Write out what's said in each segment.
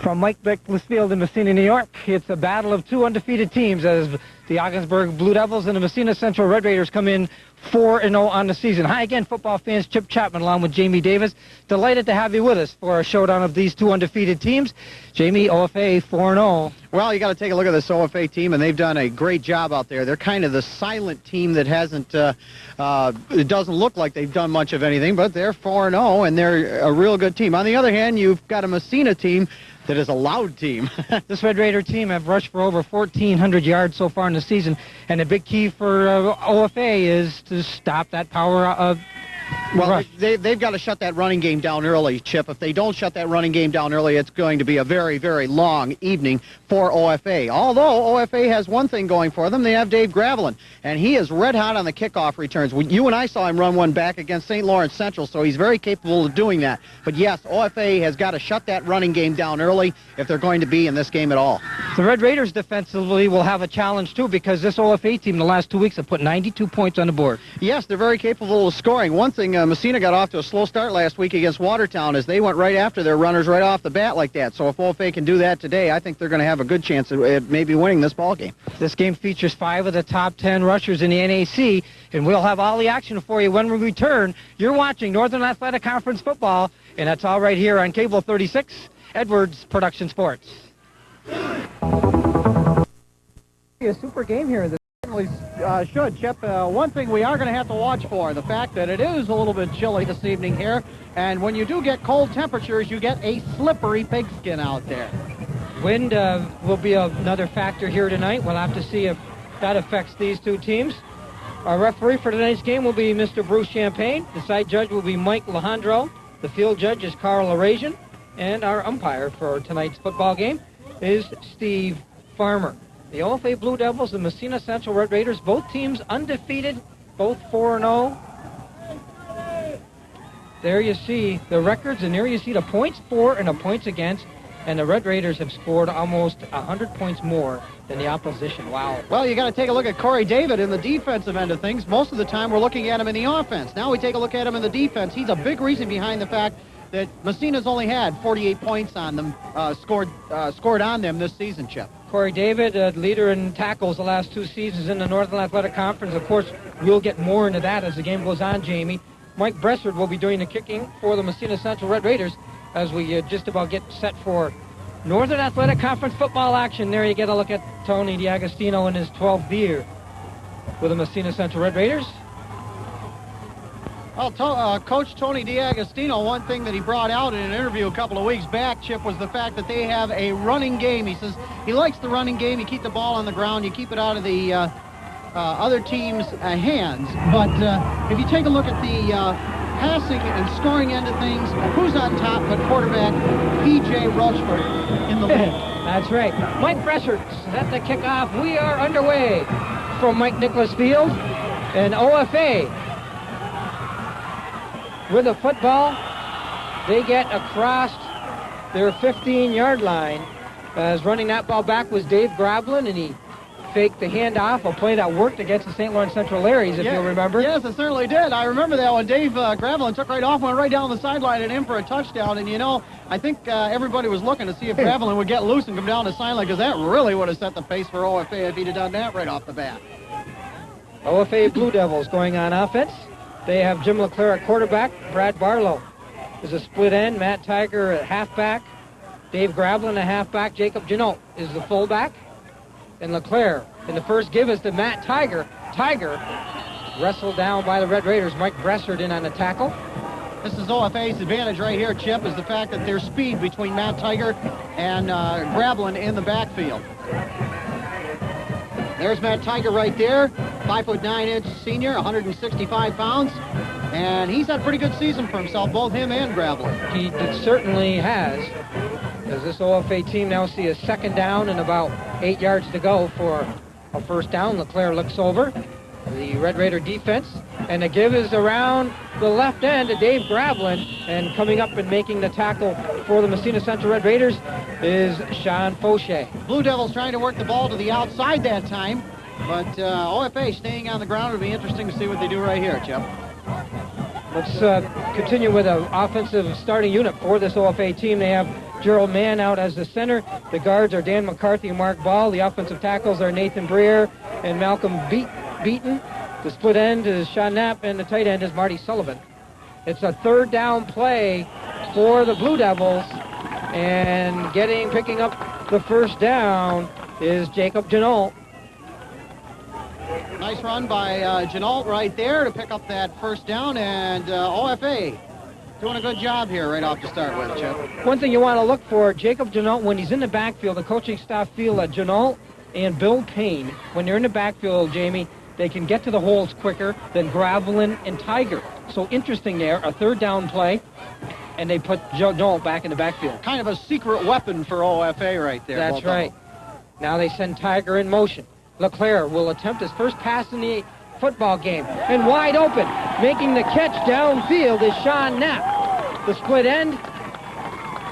From Mike Nicholas Field in Massena, New York, it's a battle of two undefeated teams as the Ogdensburg Blue Devils and the Massena Central Red Raiders come in 4-0 on the season. Hi again, football fans. Chip Chapman along with Jamie Davis. Delighted to have you with us for a showdown of these two undefeated teams. Jamie, OFA 4-0. Well, you got to take a look at this OFA team, and they've done a great job out there. They're kind of the silent team that hasn't, it doesn't look like they've done much of anything, but they're 4-0, and they're a real good team. On the other hand, you've got a Massena team that is a loud team. This Red Raider team have rushed for over 1,400 yards so far in the season, and the big key for OFA is to stop that power of Well, they've got to shut that running game down early, Chip. If they don't shut that running game down early, it's going to be a very, very long evening for OFA. Although OFA has one thing going for them, they have Dave Gravelin, and he is red hot on the kickoff returns. You and I saw him run one back against St. Lawrence Central, so he's very capable of doing that. But yes, OFA has got to shut that running game down early if they're going to be in this game at all. The Red Raiders defensively will have a challenge too, because this OFA team in the last 2 weeks have put 92 points on the board. Yes, they're very capable of scoring. One thing, Massena got off to a slow start last week against Watertown as they went right after their runners right off the bat like that. So if OFA can do that today, I think they're going to have a good chance at maybe winning this ball game. This game features 5 of the top 10 rushers in the NAC, and we'll have all the action for you when we return. You're watching Northern Athletic Conference football, and that's all right here on Cable 36, Edwards Production Sports. A super game here. Certainly should, Chip. One thing we are going to have to watch for, the fact that it is a little bit chilly this evening here, and when you do get cold temperatures, you get a slippery pigskin out there. Wind will be another factor here tonight. We'll have to see if that affects these two teams. Our referee for tonight's game will be Mr. Bruce Champagne. The side judge will be Mike Alejandro. The field judge is Carl Arasian. And our umpire for tonight's football game is Steve Farmer. The OFA Blue Devils and Massena Central Red Raiders, both teams undefeated, both 4-0. There you see the records, and there you see the points for and the points against. And the Red Raiders have scored almost 100 points more than the opposition. Wow. Well, you got to take a look at Corey David in the defensive end of things. Most of the time we're looking at him in the offense. Now we take a look at him in the defense. He's a big reason behind the fact that Massena's only had 48 points on them, scored on them this season, Chip. Corey David, leader in tackles the last 2 seasons in the Northern Athletic Conference. Of course, we'll get more into that as the game goes on, Jamie. Mike Bressard will be doing the kicking for the Massena Central Red Raiders as we just about get set for Northern Athletic Conference football action. There you get a look at Tony DiAgostino in his 12th year with the Massena Central Red Raiders. Well, Coach Tony DiAgostino, one thing that he brought out in an interview a couple of weeks back, Chip, was the fact that they have a running game. He says he likes the running game. You keep the ball on the ground. You keep it out of the other team's hands. But if you take a look at the passing and scoring end of things, who's on top but quarterback P.J. Rushford in the lead? That's right. Mike Bressard set the kickoff. We are underway from Mike Nicholas Field and OFA. With the football, they get across their 15-yard line. As running that ball back was Dave Gravelin, and he faked the handoff, a play that worked against the St. Lawrence Central Larrys, if you'll remember. Yes, it certainly did. I remember that when Dave Gravelin took right off, went right down the sideline and in for a touchdown. And, you know, I think everybody was looking to see if Gravelin would get loose and come down the sideline, because that really would have set the pace for OFA if he'd have done that right off the bat. OFA Blue Devils going on offense. They have Jim LeClaire at quarterback. Brad Barlow is a split end. Matt Tiger at halfback. Dave Gravelin at halfback. Jacob Janot is the fullback. And LeClaire in the first give is to Matt Tiger. Tiger wrestled down by the Red Raiders. Mike Bressard in on the tackle. This is OFA's advantage right here, Chip, is the fact that there's speed between Matt Tiger and Gravelin in the backfield. There's Matt Tiger right there, 5'9" senior, 165 pounds, and he's had a pretty good season for himself, both him and Gravelin. He certainly has. As this OFA team now see a second down and about 8 yards to go for a first down. LeClaire looks over the Red Raider defense, and the give is around the left end to Dave Gravelin, and coming up and making the tackle for the Massena Central Red Raiders is Sean Fauché. Blue Devils trying to work the ball to the outside that time, but OFA staying on the ground. It'll be interesting to see what they do right here, Chip. Let's continue with an offensive starting unit for this OFA team. They have Gerald Mann out as the center. The guards are Dan McCarthy and Mark Ball. The offensive tackles are Nathan Breer and Malcolm Beaton. The split end is Sean Knapp, and the tight end is Marty Sullivan. It's a third down play for the Blue Devils, and picking up the first down is Jacob Janot. Nice run by Janot right there to pick up that first down, and OFA doing a good job here right off to start with, Chip. One thing you want to look for, Jacob Janot, when he's in the backfield, the coaching staff feel that Janot and Bill Payne, when they're in the backfield, Jamie, they can get to the holes quicker than Gravelin and Tiger. So interesting there, a third down play, and they put Janot back in the backfield. Kind of a secret weapon for OFA right there. That's right. Now they send Tiger in motion. LeClaire will attempt his first pass in the football game. And wide open, making the catch downfield is Sean Knapp. The split end.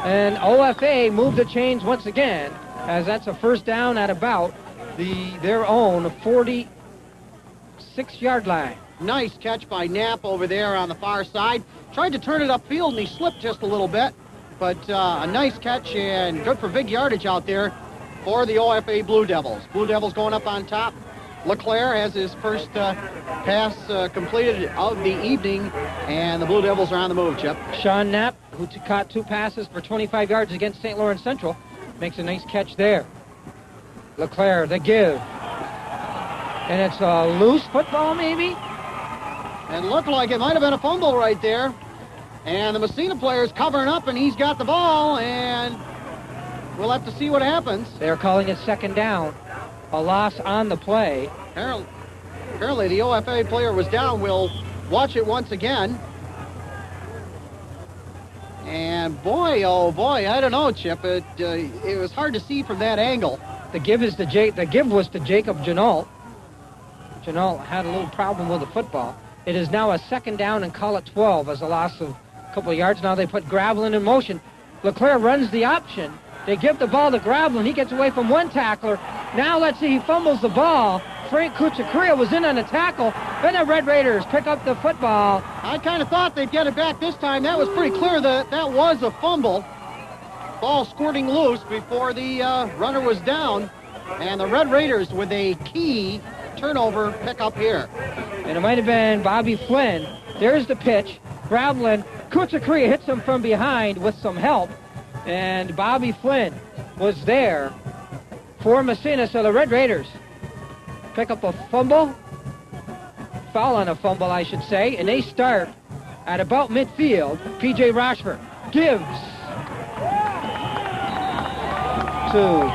And OFA moved the chains once again, as that's a first down at about their own 46-yard line. Nice catch by Knapp over there on the far side. Tried to turn it upfield, and he slipped just a little bit. But a nice catch and good for big yardage out there for the OFA Blue Devils. Blue Devils going up on top. LeClaire has his first pass completed of the evening, and the Blue Devils are on the move, Chip. Sean Knapp, who caught 2 passes for 25 yards against St. Lawrence Central, makes a nice catch there. LeClaire, the give. And it's a loose football, maybe? And looked like it might have been a fumble right there. And the Massena player is covering up, and he's got the ball, and we'll have to see what happens. They're calling it second down. A loss on the play. Apparently the OFA player was down. We'll watch it once again. And boy, oh boy, I don't know, Chip. It was hard to see from that angle. The give was to Jacob Janot. Janot had a little problem with the football. It is now a second down and call it 12 as a loss of a couple of yards. Now they put Gravelin in motion. LeClaire runs the option. They give the ball to Gravelin. He gets away from one tackler. Now let's see, he fumbles the ball. Frank Kuchakria was in on the tackle. Then the Red Raiders pick up the football. I kind of thought they'd get it back this time. That was pretty clear that was a fumble. Ball squirting loose before the runner was down. And the Red Raiders with a key turnover pickup here. And it might have been Bobby Flynn. There's the pitch. Gravelin, Kuchakria hits him from behind with some help. And Bobby Flynn was there for Massena. So the Red Raiders pick up a fumble. Foul on a fumble, I should say. And they start at about midfield. P.J. Rochford gives to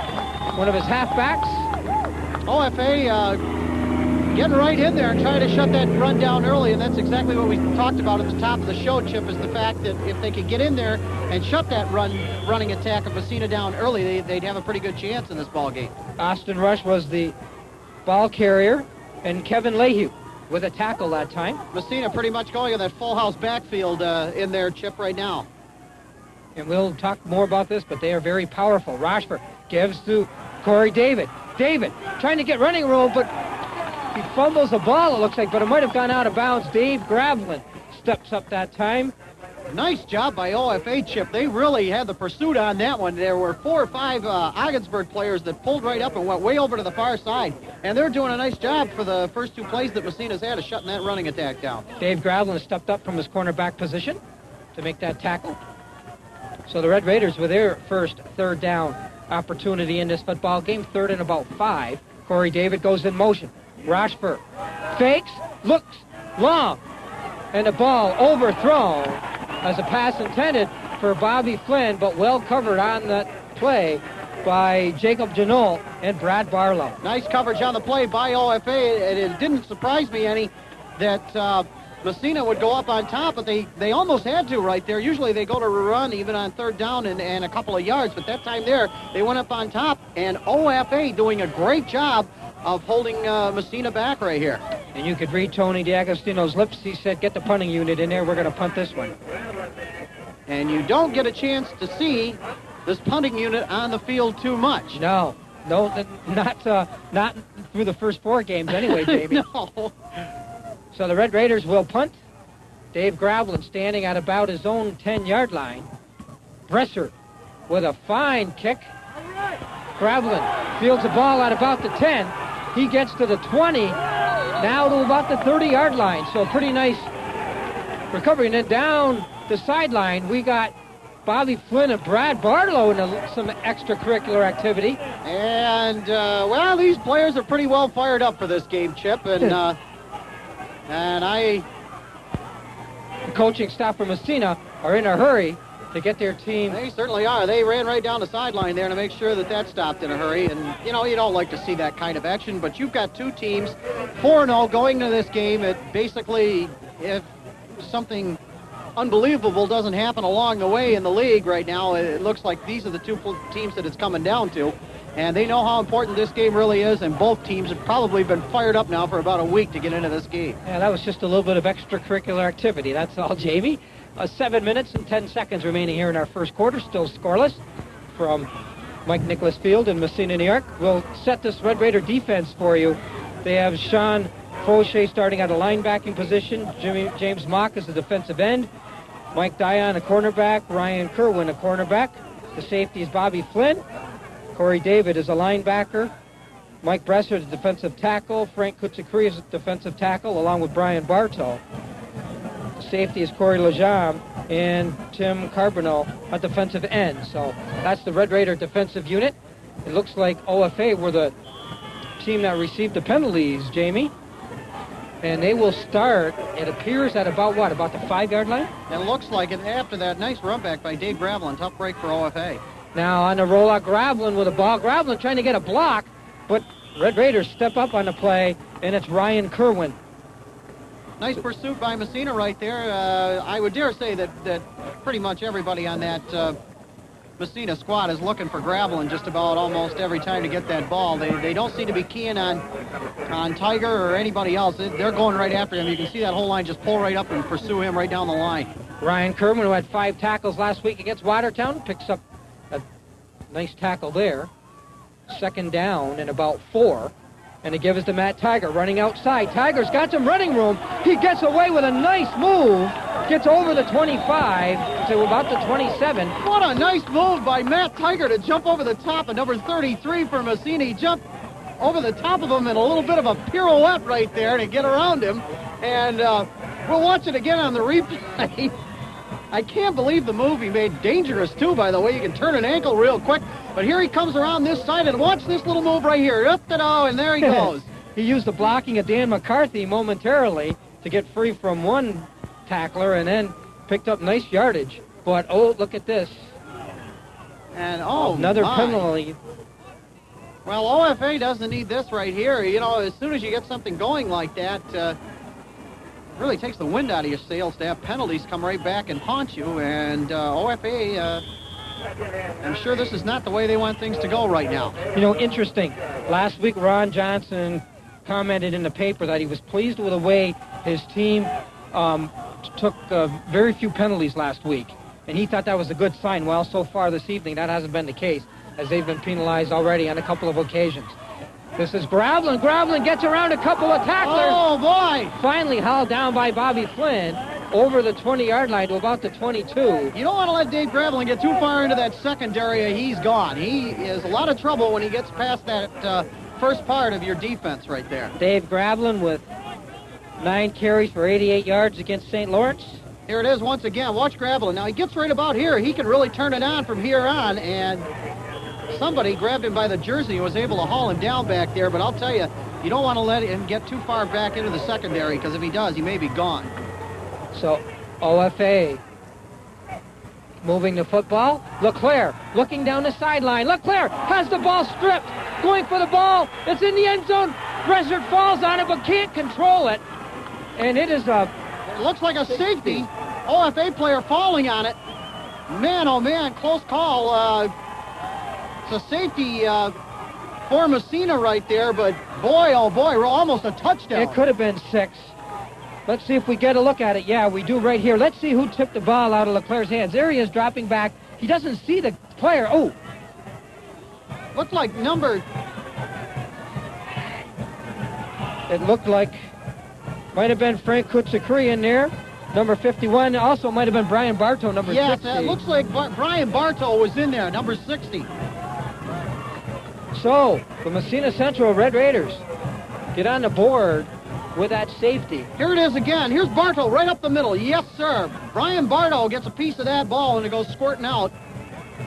one of his halfbacks. OFA getting right in there and trying to shut that run down early, and that's exactly what we talked about at the top of the show, Chip, is the fact that if they could get in there and shut that running attack of Massena down early, they'd have a pretty good chance in this ball game. Austin Rush was the ball carrier, and Kevin Lehue with a tackle that time. Massena pretty much going in that full house backfield in there, Chip, right now. And we'll talk more about this, but they are very powerful. Rochford gives to Corey David. David trying to get running room, but he fumbles the ball, it looks like, but it might have gone out of bounds. Dave Gravelin steps up that time. Nice job by OFA, Chip. They really had the pursuit on that one. There were 4 or 5 Ogdensburg players that pulled right up and went way over to the far side. And they're doing a nice job for the first 2 plays that Massena's had of shutting that running attack down. Dave Gravelin stepped up from his cornerback position to make that tackle. So the Red Raiders with their first third down opportunity in this football game, third and about 5. Corey David goes in motion. Rochford fakes, looks long, and the ball overthrown as a pass intended for Bobby Flynn, but well covered on that play by Jacob Janot and Brad Barlow. Nice coverage on the play by OFA, and it didn't surprise me any that Massena would go up on top, but they almost had to right there. Usually they go to run even on third down and a couple of yards, but that time there they went up on top, and OFA doing a great job of holding Massena back right here. And you could read Tony D'Agostino's lips. He said, get the punting unit in there. We're going to punt this one. And you don't get a chance to see this punting unit on the field too much. No, not through the first 4 games anyway, Jamie. No. So the Red Raiders will punt. Dave Gravelin standing at about his own 10-yard line. Bresser with a fine kick. Gravelin fields the ball at about the 10. He gets to the 20, now to about the 30-yard line. So pretty nice recovery. And then down the sideline, we got Bobby Flynn and Brad Barlow in some extracurricular activity. And, well, these players are pretty well fired up for this game, Chip. And the coaching staff from Massena are in a hurry to get their team. They certainly are. They ran right down the sideline there to make sure that stopped in a hurry. And, you know, you don't like to see that kind of action, but you've got two teams, 4-0 going to this game. It basically, if something unbelievable doesn't happen along the way in the league right now, it looks like these are the two teams that it's coming down to. And they know how important this game really is, and both teams have probably been fired up now for about a week to get into this game. Yeah, that was just a little bit of extracurricular activity. That's all, Jamie. 7 minutes and 10 seconds remaining here in our first quarter, still scoreless from Mike Nicholas Field in Massena, New York. We'll set this Red Raider defense for you. They have Sean Fauché starting at a linebacking position. James Mock is the defensive end. Mike Dion, a cornerback. Ryan Kerwin, a cornerback. The safety is Bobby Flynn. Corey David is a linebacker. Mike Bresser is a defensive tackle. Frank Kutsakri is a defensive tackle, along with Brian Bartow. The safety is Corey Lejean and Tim Carbonell, a defensive end. So that's the Red Raider defensive unit. It looks like OFA were the team that received the penalties, Jamie. And they will start, it appears, at about what, about the 5-yard line? It looks like it after that nice run back by Dave Gravelin. Tough break for OFA. Now on the rollout, Gravelin with a ball. Gravelin trying to get a block, but Red Raiders step up on the play, and it's Ryan Kerwin. Nice pursuit by Massena right there. I would dare say that pretty much everybody on that Massena squad is looking for Gravelin just about almost every time to get that ball. They don't seem to be keying on Tiger or anybody else. They're going right after him. You can see that whole line just pull right up and pursue him right down the line. Ryan Kerwin, who had 5 tackles last week against Watertown, picks up a nice tackle there. Second down and about 4. And the give is to Matt Tiger running outside. Tiger's got some running room. He gets away with a nice move. Gets over the 25 to about the 27. What a nice move by Matt Tiger to jump over the top of number 33 for Massena. He jumped over the top of him in a little bit of a pirouette right there to get around him. And we'll watch it again on the replay. I can't believe the move he made. Dangerous, too, by the way. You can turn an ankle real quick. But here he comes around this side, and watch this little move right here. And there he goes. He used the blocking of Dan McCarthy momentarily to get free from one tackler and then picked up nice yardage. But, oh, look at this. And, another penalty. Well, OFA doesn't need this right here. You know, as soon as you get something going like that, really takes the wind out of your sails to have penalties come right back and haunt you. And OFA, I'm sure this is not the way they want things to go right now. You know, interesting. Last week, Ron Johnson commented in the paper that he was pleased with the way his team took very few penalties last week. And he thought that was a good sign. Well, so far this evening, that hasn't been the case, as they've been penalized already on a couple of occasions. This is Gravelin. Gravelin gets around a couple of tacklers. Oh, boy! Finally hauled down by Bobby Flynn over the 20-yard line to about the 22. You don't want to let Dave Gravelin get too far into that secondary. He's gone. He is a lot of trouble when he gets past that first part of your defense right there. Dave Gravelin with 9 carries for 88 yards against St. Lawrence. Here it is once again. Watch Gravelin. Now, he gets right about here. He can really turn it on from here on, and somebody grabbed him by the jersey and was able to haul him down back there. But I'll tell you, you don't want to let him get too far back into the secondary, because if he does, he may be gone. So, OFA moving the football. LeClaire looking down the sideline. LeClaire has the ball stripped. Going for the ball. It's in the end zone. Bresser falls on it but can't control it. And it is a... It looks like a safety. OFA player falling on it. Man, oh man, close call. It's a safety for Massena right there, but boy, oh boy, we're almost a touchdown. It could have been 6. Let's see if we get a look at it. Yeah, we do right here. Let's see who tipped the ball out of LeClaire's hands. There he is dropping back. He doesn't see the player. Oh. Looked like number... It looked like might have been Frank Kutsakri in there. number 51. Also might have been Brian Bartow, number 60. Yes, it looks like Brian Bartow was in there, number 60. So, the Massena Central Red Raiders get on the board with that safety. Here it is again. Here's Bartow right up the middle. Yes, sir. Brian Bartow gets a piece of that ball, and it goes squirting out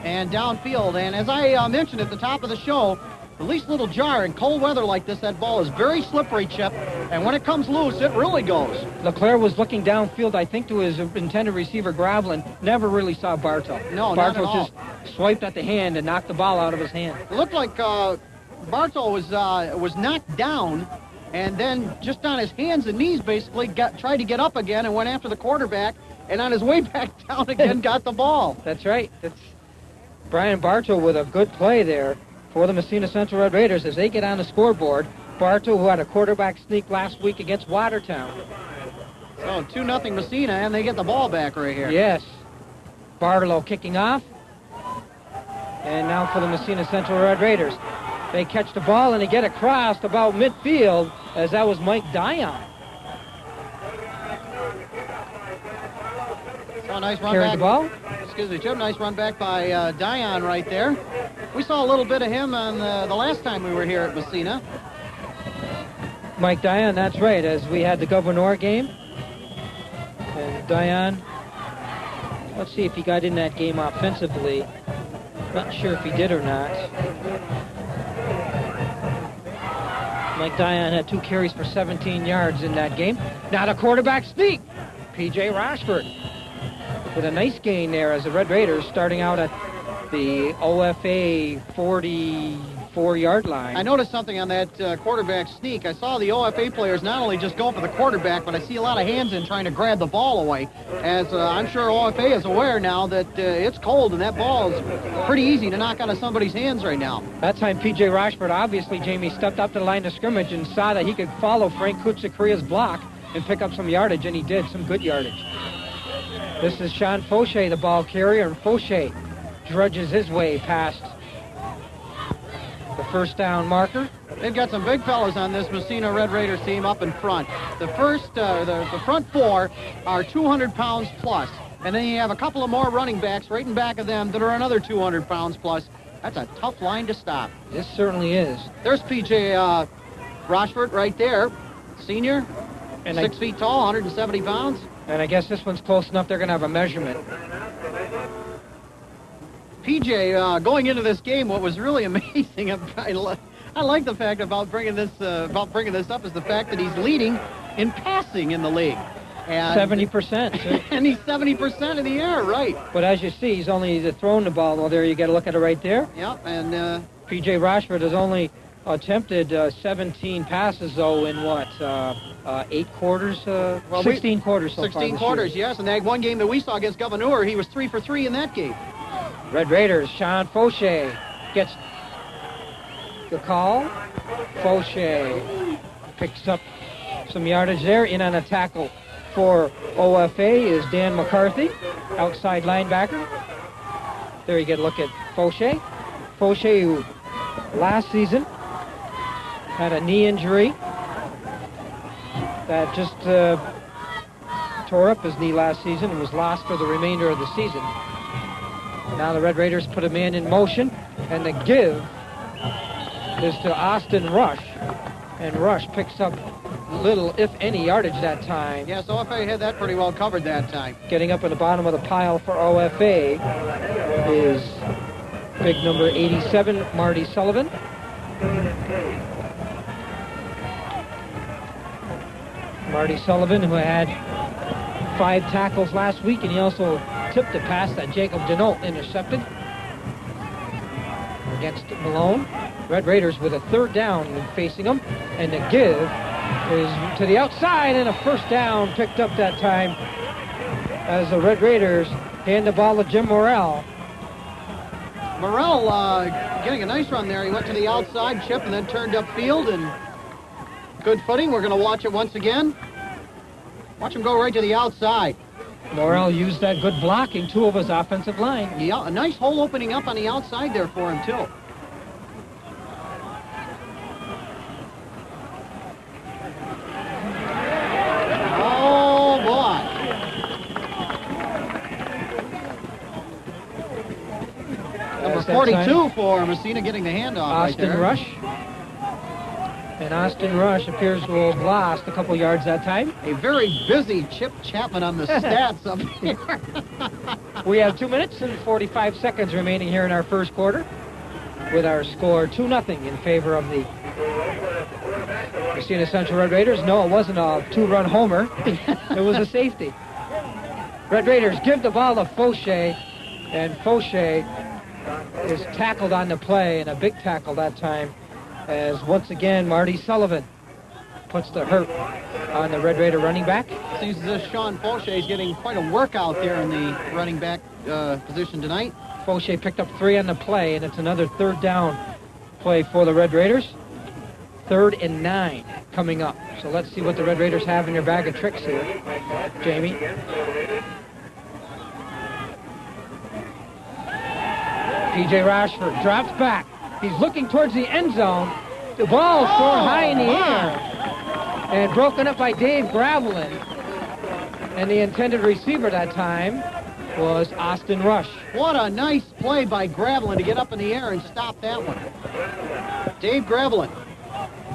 and downfield. And as I mentioned at the top of the show, the least little jar in cold weather like this, that ball is very slippery, Chip. And when it comes loose, it really goes. LeClaire was looking downfield, I think, to his intended receiver, Gravelin. Never really saw Bartow. No, Bartow not at all. just swiped at the hand and knocked the ball out of his hand. It looked like Bartow was knocked down, and then just on his hands and knees, basically, tried to get up again and went after the quarterback, and on his way back down again, got the ball. That's right. That's Brian Bartow with a good play there for the Massena Central Red Raiders as they get on the scoreboard. Bartow, who had a quarterback sneak last week against Watertown. So 2-0 Massena, and they get the ball back right here. Yes. Bartow kicking off. And now for the Massena Central Red Raiders. They catch the ball and they get across about midfield as that was Mike Dion. So a nice run Carried back. the ball. Excuse me, Jim. Nice run back by Dion right there. We saw a little bit of him on the last time we were here at Massena. Mike Dion, that's right, as we had the Governor game. And Dion, let's see if he got in that game offensively. Not sure if he did or not. Mike Dion had 2 carries for 17 yards in that game. Now the quarterback sneak. P.J. Rochford with a nice gain there as the Red Raiders starting out at the OFA 44-yard line. I noticed something on that quarterback sneak. I saw the OFA players not only just go for the quarterback, but I see a lot of hands in trying to grab the ball away. As I'm sure OFA is aware now that it's cold and that ball is pretty easy to knock out of somebody's hands right now. That time, P.J. Rochford, obviously, Jamie, stepped up to the line of scrimmage and saw that he could follow Frank Kutsakria's block and pick up some yardage, and he did, some good yardage. This is Sean Fauché, the ball carrier, and Fauché drudges his way past the first down marker. They've got some big fellas on this Massena Red Raiders team up in front. The front 4 are 200 pounds plus, and then you have a couple of more running backs right in back of them that are another 200 pounds plus. That's a tough line to stop. This certainly is. There's P.J. Rochford right there, senior, And 6 feet tall, 170 pounds. And I guess this one's close enough they're going to have a measurement. P.J. Going into this game, what was really amazing, I like the fact about bringing this up is the fact that he's leading in passing in the league. And 70%. and he's 70% in the air, right? But as you see, he's only thrown the ball. Well, there you got to look at it right there. Yep, and P.J. Rochford has only attempted 17 passes, though, in what, 8 quarters? 16 quarters so far 16 quarters, yes. And that one game that we saw against Governor, he was 3 for 3 in that game. Red Raiders, Sean Fauché gets the call. Fauché picks up some yardage there. In on a tackle for OFA is Dan McCarthy, outside linebacker. There you get a look at Fauché. Fauché, who last season had a knee injury that just tore up his knee last season and was lost for the remainder of the season. Now the Red Raiders put a man in motion, and the give is to Austin Rush. And Rush picks up little, if any, yardage that time. Yes, OFA had that pretty well covered that time. Getting up at the bottom of the pile for OFA is big number 87, Marty Sullivan. Marty Sullivan, who had 5 tackles last week, and he also tipped a pass that Jacob Denault intercepted against Malone. Red Raiders with a 3rd down facing them, and the give is to the outside, and a first down picked up that time as the Red Raiders hand the ball to Jim Morrell. Morrell getting a nice run there. He went to the outside, Chip, and then turned upfield, and good footing. We're going to watch it once again. Watch him go right to the outside. Morrell used that good blocking, too, of his offensive line. Yeah, a nice hole opening up on the outside there for him, too. Oh, boy. Number 42 for Massena getting the handoff right there. Austin Rush. And Austin Rush appears to have lost a couple yards that time. A very busy Chip Chapman on the stats up here. We have 2 minutes and 45 seconds remaining here in our first quarter, with our score 2-0 in favor of the Massena Central Red Raiders. No, it wasn't a 2-run homer. It was a safety. Red Raiders give the ball to Fauché, and Fauché is tackled on the play, and a big tackle that time, as once again Marty Sullivan puts the hurt on the Red Raider running back. Seems as if Sean Fauché is getting quite a workout there in the running back position tonight. Fauché picked up 3 on the play, and it's another 3rd down play for the Red Raiders. 3rd and 9 coming up. So let's see what the Red Raiders have in their bag of tricks here, Jamie. P.J. Rashford drops back. He's looking towards the end zone. The ball is thrown high in the air and broken up by Dave Gravelin. And the intended receiver that time was Austin Rush. What a nice play by Gravelin to get up in the air and stop that one. Dave Gravelin.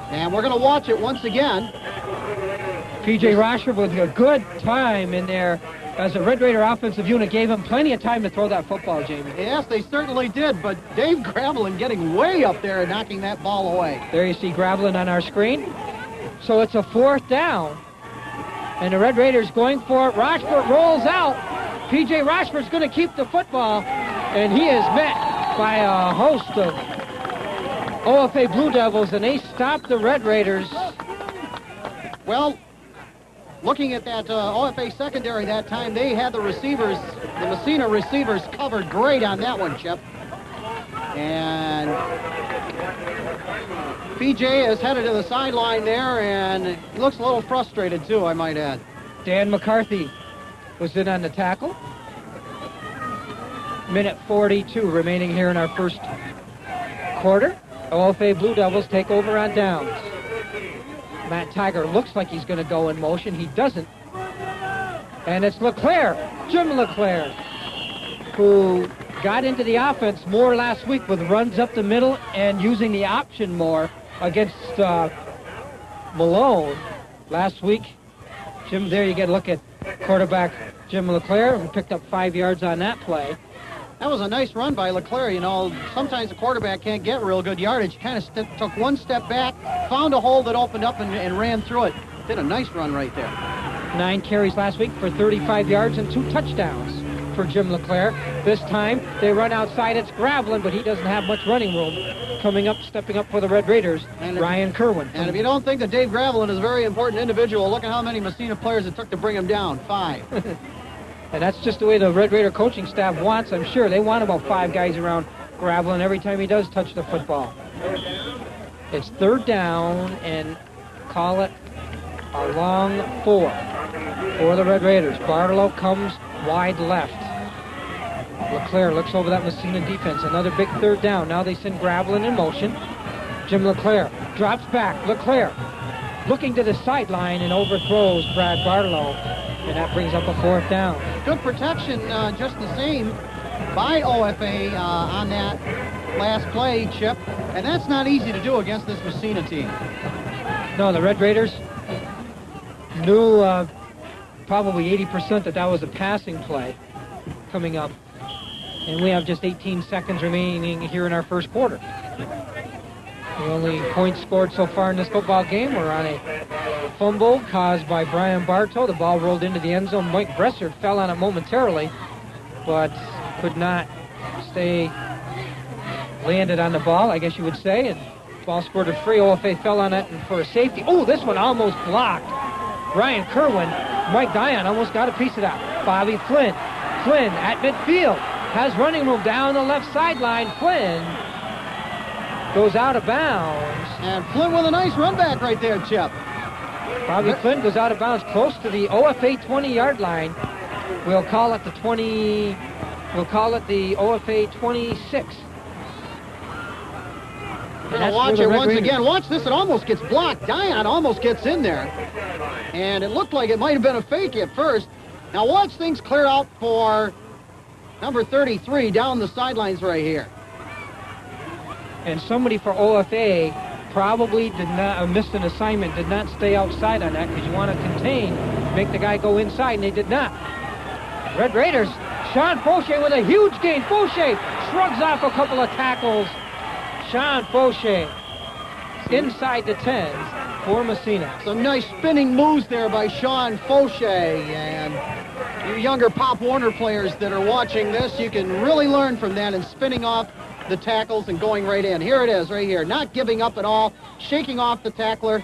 And we're going to watch it once again. P.J. Rashford with a good time in there, as the Red Raider offensive unit gave him plenty of time to throw that football, Jamie. Yes, they certainly did, but Dave Gravelin getting way up there and knocking that ball away. There you see Gravelin on our screen. So it's a 4th down, and the Red Raiders going for it. Rashford rolls out. P.J. Rashford's going to keep the football, and he is met by a host of OFA Blue Devils, and they stop the Red Raiders. Well, looking at that OFA secondary that time, they had the receivers, the Massena receivers covered great on that one, Chip. And PJ is headed to the sideline there, and he looks a little frustrated too, I might add. Dan McCarthy was in on the tackle. Minute 42 remaining here in our first quarter. OFA Blue Devils take over on downs. Matt Tiger looks like he's going to go in motion. He doesn't. And it's LeClaire, Jim LeClaire, who got into the offense more last week with runs up the middle and using the option more against Malone last week. Jim, there you get a look at quarterback Jim LeClaire, who picked up 5 yards on that play. That was a nice run by LeClaire. You know, sometimes the quarterback can't get real good yardage. He kind of took one step back, found a hole that opened up and ran through it. Did a nice run right there. 9 carries last week for 35 yards and 2 touchdowns for Jim LeClaire. This time they run outside. It's Gravelin, but he doesn't have much running room. Coming up, stepping up for the Red Raiders, Ryan Kerwin. And if you don't think that Dave Gravelin is a very important individual, look at how many Massena players it took to bring him down. 5. And that's just the way the Red Raider coaching staff wants, I'm sure. They want about 5 guys around Gravelin every time he does touch the football. It's 3rd down, and call it a long 4 for the Red Raiders. Barlow comes wide left. LeClaire looks over that Massena defense. Another big 3rd down. Now they send Gravelin in motion. Jim LeClaire drops back. LeClaire looking to the sideline and overthrows Brad Barlow. And that brings up a 4th down. Good protection, just the same, by OFA on that last play, Chip. And that's not easy to do against this Massena team. No, the Red Raiders knew probably 80% that was a passing play coming up. And we have just 18 seconds remaining here in our first quarter. The only points scored so far in this football game were on a fumble caused by Brian Bartow. The ball rolled into the end zone. Mike Bressard fell on it momentarily, but could not stay landed on the ball, I guess you would say, and ball squirted free. OFA fell on it and for a safety. Oh, this one almost blocked. Ryan Kerwin, Mike Dion almost got a piece of that. Bobby Flynn. Flynn at midfield. Has running room down the left sideline. Flynn goes out of bounds. And Flynn with a nice run back right there, Chip. Bobby Flynn goes out of bounds close to the OFA 20-yard line. We'll call it the OFA 26. We're going to watch it once again. Watch this. It almost gets blocked. Dion almost gets in there. And it looked like it might have been a fake at first. Now watch things clear out for number 33 down the sidelines right here. and somebody for OFA probably did not missed an assignment, did not stay outside on that, because you want to contain, make the guy go inside, and they did not. Red Raiders, Sean Fauché with a huge gain. Fauché shrugs off a couple of tackles. Sean Fauché inside the 10 for Massena. Some nice spinning moves there by Sean Fauché, and you younger Pop Warner players that are watching this, you can really learn from that and spinning off the tackles and going right in. Here it is right here, not giving up at all, shaking off the tackler,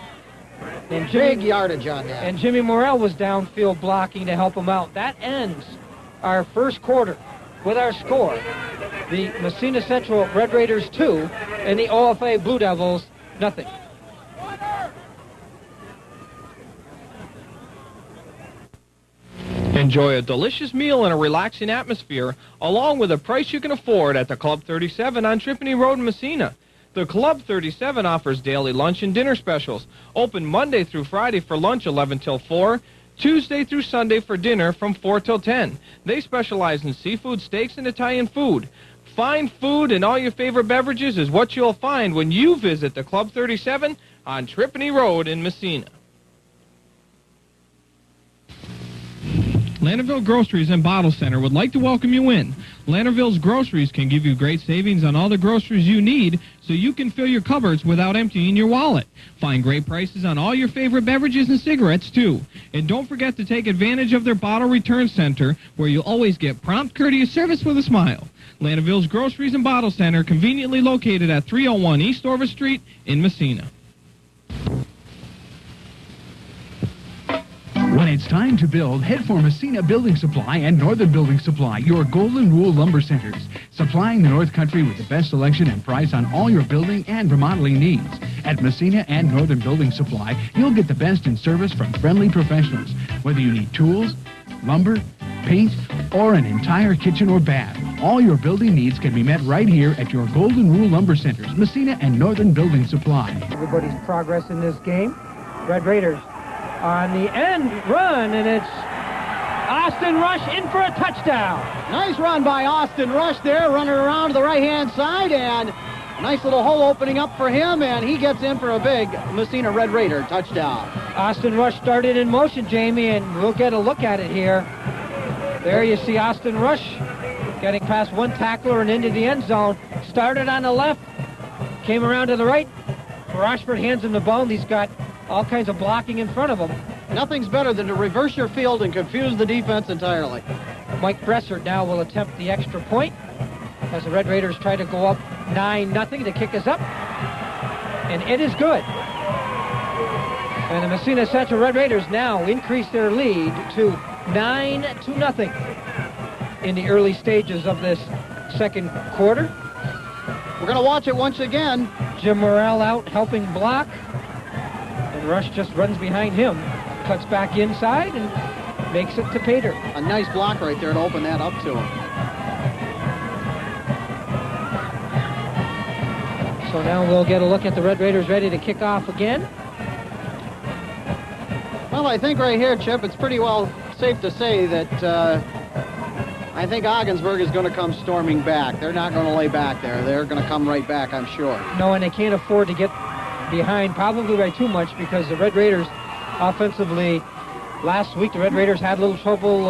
and big yardage on that. And Jimmy Morrell was downfield blocking to help him out. That ends our first quarter with our score. The Massena Central Red Raiders 2 and the OFA Blue Devils nothing. Enjoy a delicious meal in a relaxing atmosphere, along with a price you can afford at the Club 37 on Tripoli Road in Massena. The Club 37 offers daily lunch and dinner specials, open Monday through Friday for lunch 11 till 4, Tuesday through Sunday for dinner from 4 till 10. They specialize in seafood, steaks, and Italian food. Fine food and all your favorite beverages is what you'll find when you visit the Club 37 on Tripoli Road in Massena. Landerville Groceries and Bottle Center would like to welcome you in. Landerville's Groceries can give you great savings on all the groceries you need so you can fill your cupboards without emptying your wallet. Find great prices on all your favorite beverages and cigarettes, too. And don't forget to take advantage of their bottle return center, where you'll always get prompt, courteous service with a smile. Landerville's Groceries and Bottle Center, conveniently located at 301 East Orvis Street in Massena. When it's time to build, head for Massena Building Supply and Northern Building Supply, your Golden Rule lumber centers, supplying the North Country with the best selection and price on all your building and remodeling needs. At Massena and Northern Building Supply, you'll get the best in service from friendly professionals, whether you need tools, lumber, paint, or an entire kitchen or bath. All your building needs can be met right here at your Golden Rule lumber centers, Massena and Northern Building Supply. Everybody's progress in this game. Red Raiders on the end run, and it's Austin Rush in for a touchdown. Nice run by Austin Rush there, running around to the right-hand side, and a nice little hole opening up for him, and he gets in for a big Massena Red Raider touchdown. Austin Rush started in motion, Jamie, and we'll get a look at it here. There you see Austin Rush getting past one tackler and into the end zone. Started on the left, came around to the right. Rochford hands him the ball, and he's got all kinds of blocking in front of him. Nothing's better than to reverse your field and confuse the defense entirely. Mike Bresser now will attempt the extra point as the Red Raiders try to go up 9-0 to kick us up. And it is good. And the Massena Central Red Raiders now increase their lead to 9-0 in the early stages of this second quarter. We're going to watch it once again. Jim Morrell out helping block. And Rush just runs behind him, cuts back inside, and makes it to Pater. A nice block right there to open that up to him. So now we'll get a look at the Red Raiders ready to kick off again. Well, I think right here, Chip, it's pretty well safe to say that I think Ogdensburg is going to come storming back. They're not going to lay back there. They're going to come right back, I'm sure. No, and they can't afford to get behind probably by too much, because the Red Raiders offensively, last week the Red Raiders had a little trouble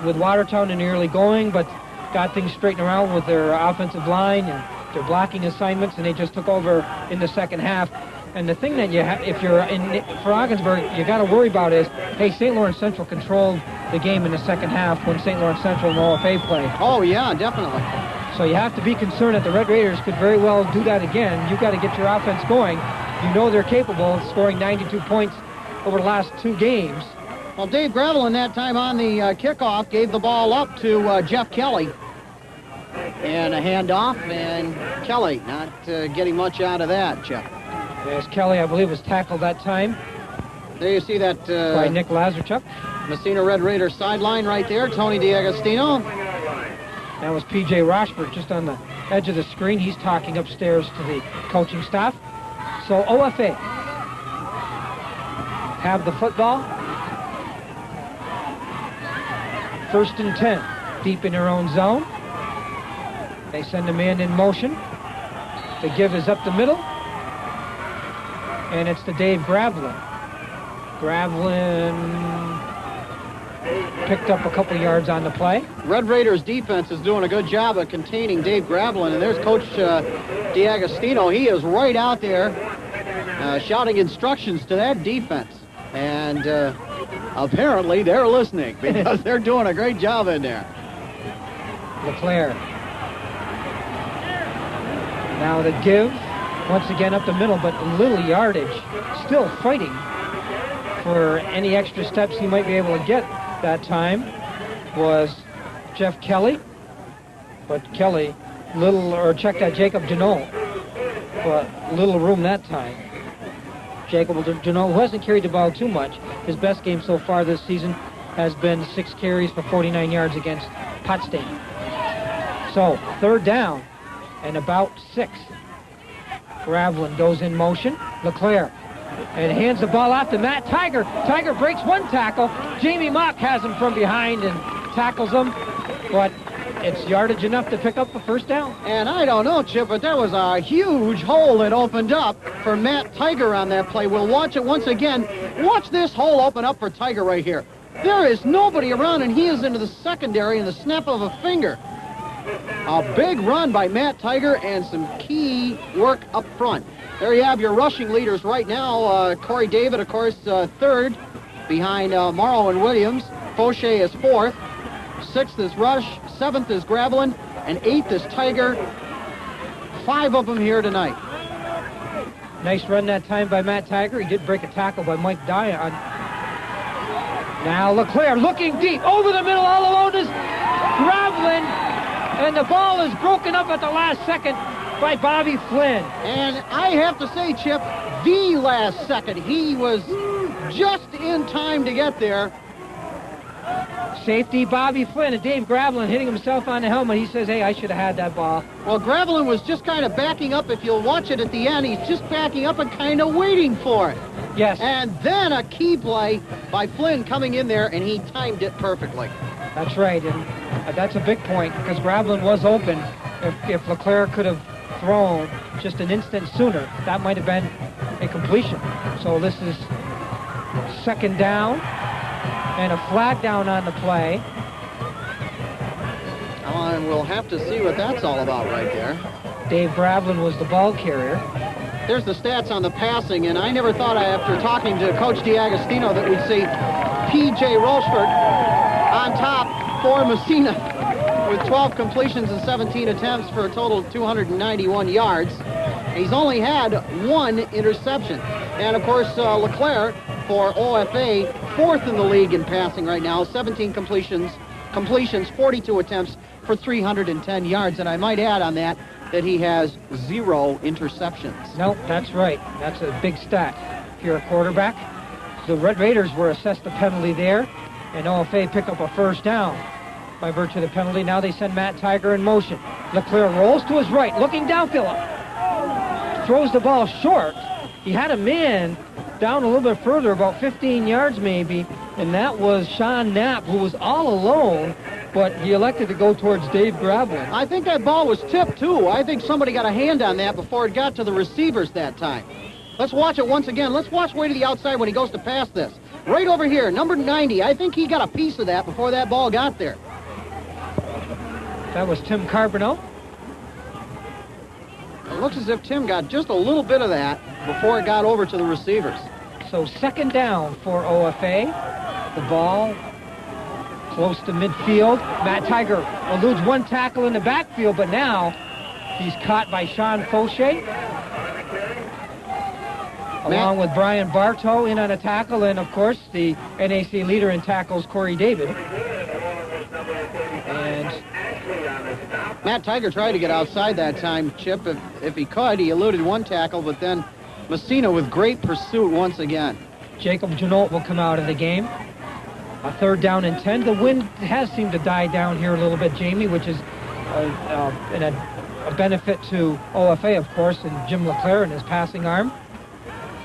with Watertown in the early going, but got things straightened around with their offensive line and their blocking assignments, and they just took over in the second half. And the thing that you have, if you're in for Ogdensburg, you got to worry about is, hey, St. Lawrence Central controlled the game in the second half when St. Lawrence Central and OFA played. Oh yeah, definitely. So you have to be concerned that the Red Raiders could very well do that again. You've got to get your offense going. You know they're capable of scoring 92 points over the last two games. Well, Dave Gravel in that time on the kickoff gave the ball up to Jeff Kelly. And a handoff, and Kelly not getting much out of that, Jeff. Yes, Kelly, I believe, was tackled that time. There you see that by Nick Lazarchuk. Massena Red Raiders sideline right there, Tony DiAgostino. That was P.J. Rochford just on the edge of the screen. He's talking upstairs to the coaching staff. So OFA have the football. 1st and 10, deep in their own zone. They send a man in motion. The give is up the middle. And it's to Dave Gravelin. Gravelin picked up a couple yards on the play. Red Raiders defense is doing a good job of containing Dave Gravelin, and there's Coach D'Agostino. He is right out there shouting instructions to that defense. And apparently they're listening because they're doing a great job in there. LeClaire. Now the give, once again up the middle, but little yardage. Still fighting for any extra steps he might be able to get that time was Jeff Kelly. But Kelly, checked out Jacob Janot, but little room that time. Jacob Janot, who hasn't carried the ball too much. His best game so far this season has been 6 carries for 49 yards against Potsdam. So, third down and about 6. Gravelin goes in motion. LeClaire and hands the ball off to Matt Tiger. Tiger breaks one tackle. Jamie Mock has him from behind and tackles him, but it's yardage enough to pick up the first down. And I don't know, Chip, but there was a huge hole that opened up for Matt Tiger on that play. We'll watch it once again. Watch this hole open up for Tiger right here. There is nobody around, and he is into the secondary in the snap of a finger. A big run by Matt Tiger and some key work up front. There you have your rushing leaders right now. Corey David, of course, third behind Morrow and Williams. Fauché is fourth. 6th is Rush. 7th is Gravelin. And 8th is Tiger. 5 of them here tonight. Nice run that time by Matt Tiger. He did break a tackle by Mike Dion. Now LeClaire looking deep. Over the middle all alone is Gravelin. And the ball is broken up at the last second by Bobby Flynn. And I have to say, Chip, the last second. He was just in time to get there. Safety Bobby Flynn and Dave Gravelin hitting himself on the helmet. He says, hey, I should have had that ball. Well, Gravelin was just kind of backing up. If you'll watch it at the end, he's just backing up and kind of waiting for it. Yes. And then a key play by Flynn coming in there, and he timed it perfectly. That's right, and that's a big point because Gravelin was open. If LeClaire could have thrown just an instant sooner, that might have been a completion. So this is second down and a flag down on the play. And we'll have to see what that's all about right there. Dave Gravelin was the ball carrier. There's the stats on the passing, and I never thought after talking to Coach D'Agostino that we'd see P.J. Rochford on top for Massena with 12 completions and 17 attempts for a total of 291 yards. He's only had 1 interception. And, of course, LeClaire for OFA, 4th in the league in passing right now, 17 completions, 42 attempts for 310 yards. And I might add on that he has 0 interceptions. Nope, that's right. That's a big stat if you're a quarterback. The Red Raiders were assessed a penalty there, and OFA picked up a first down by virtue of the penalty. Now they send Matt Tiger in motion. LeClaire rolls to his right, looking downfield. Throws the ball short. He had a man down a little bit further, about 15 yards maybe, and that was Sean Knapp, who was all alone, but he elected to go towards Dave Gravelin. I think that ball was tipped, too. I think somebody got a hand on that before it got to the receivers that time. Let's watch it once again. Let's watch way to the outside when he goes to pass this. Right over here, number 90. I think he got a piece of that before that ball got there. That was Tim Carbonell. It looks as if Tim got just a little bit of that before it got over to the receivers. So second down for OFA. The ball close to midfield. Matt Tiger eludes one tackle in the backfield, but now he's caught by Sean Fauché, along with Brian Bartow in on a tackle, and of course the NAC leader in tackles, Corey David. And Matt Tiger tried to get outside that time, Chip, if he could. He eluded one tackle, but then Massena with great pursuit once again. Jacob Janot will come out of the game. A third down and 10. The wind has seemed to die down here a little bit, Jamie, which is a benefit to OFA, of course, and Jim LeClaire and his passing arm.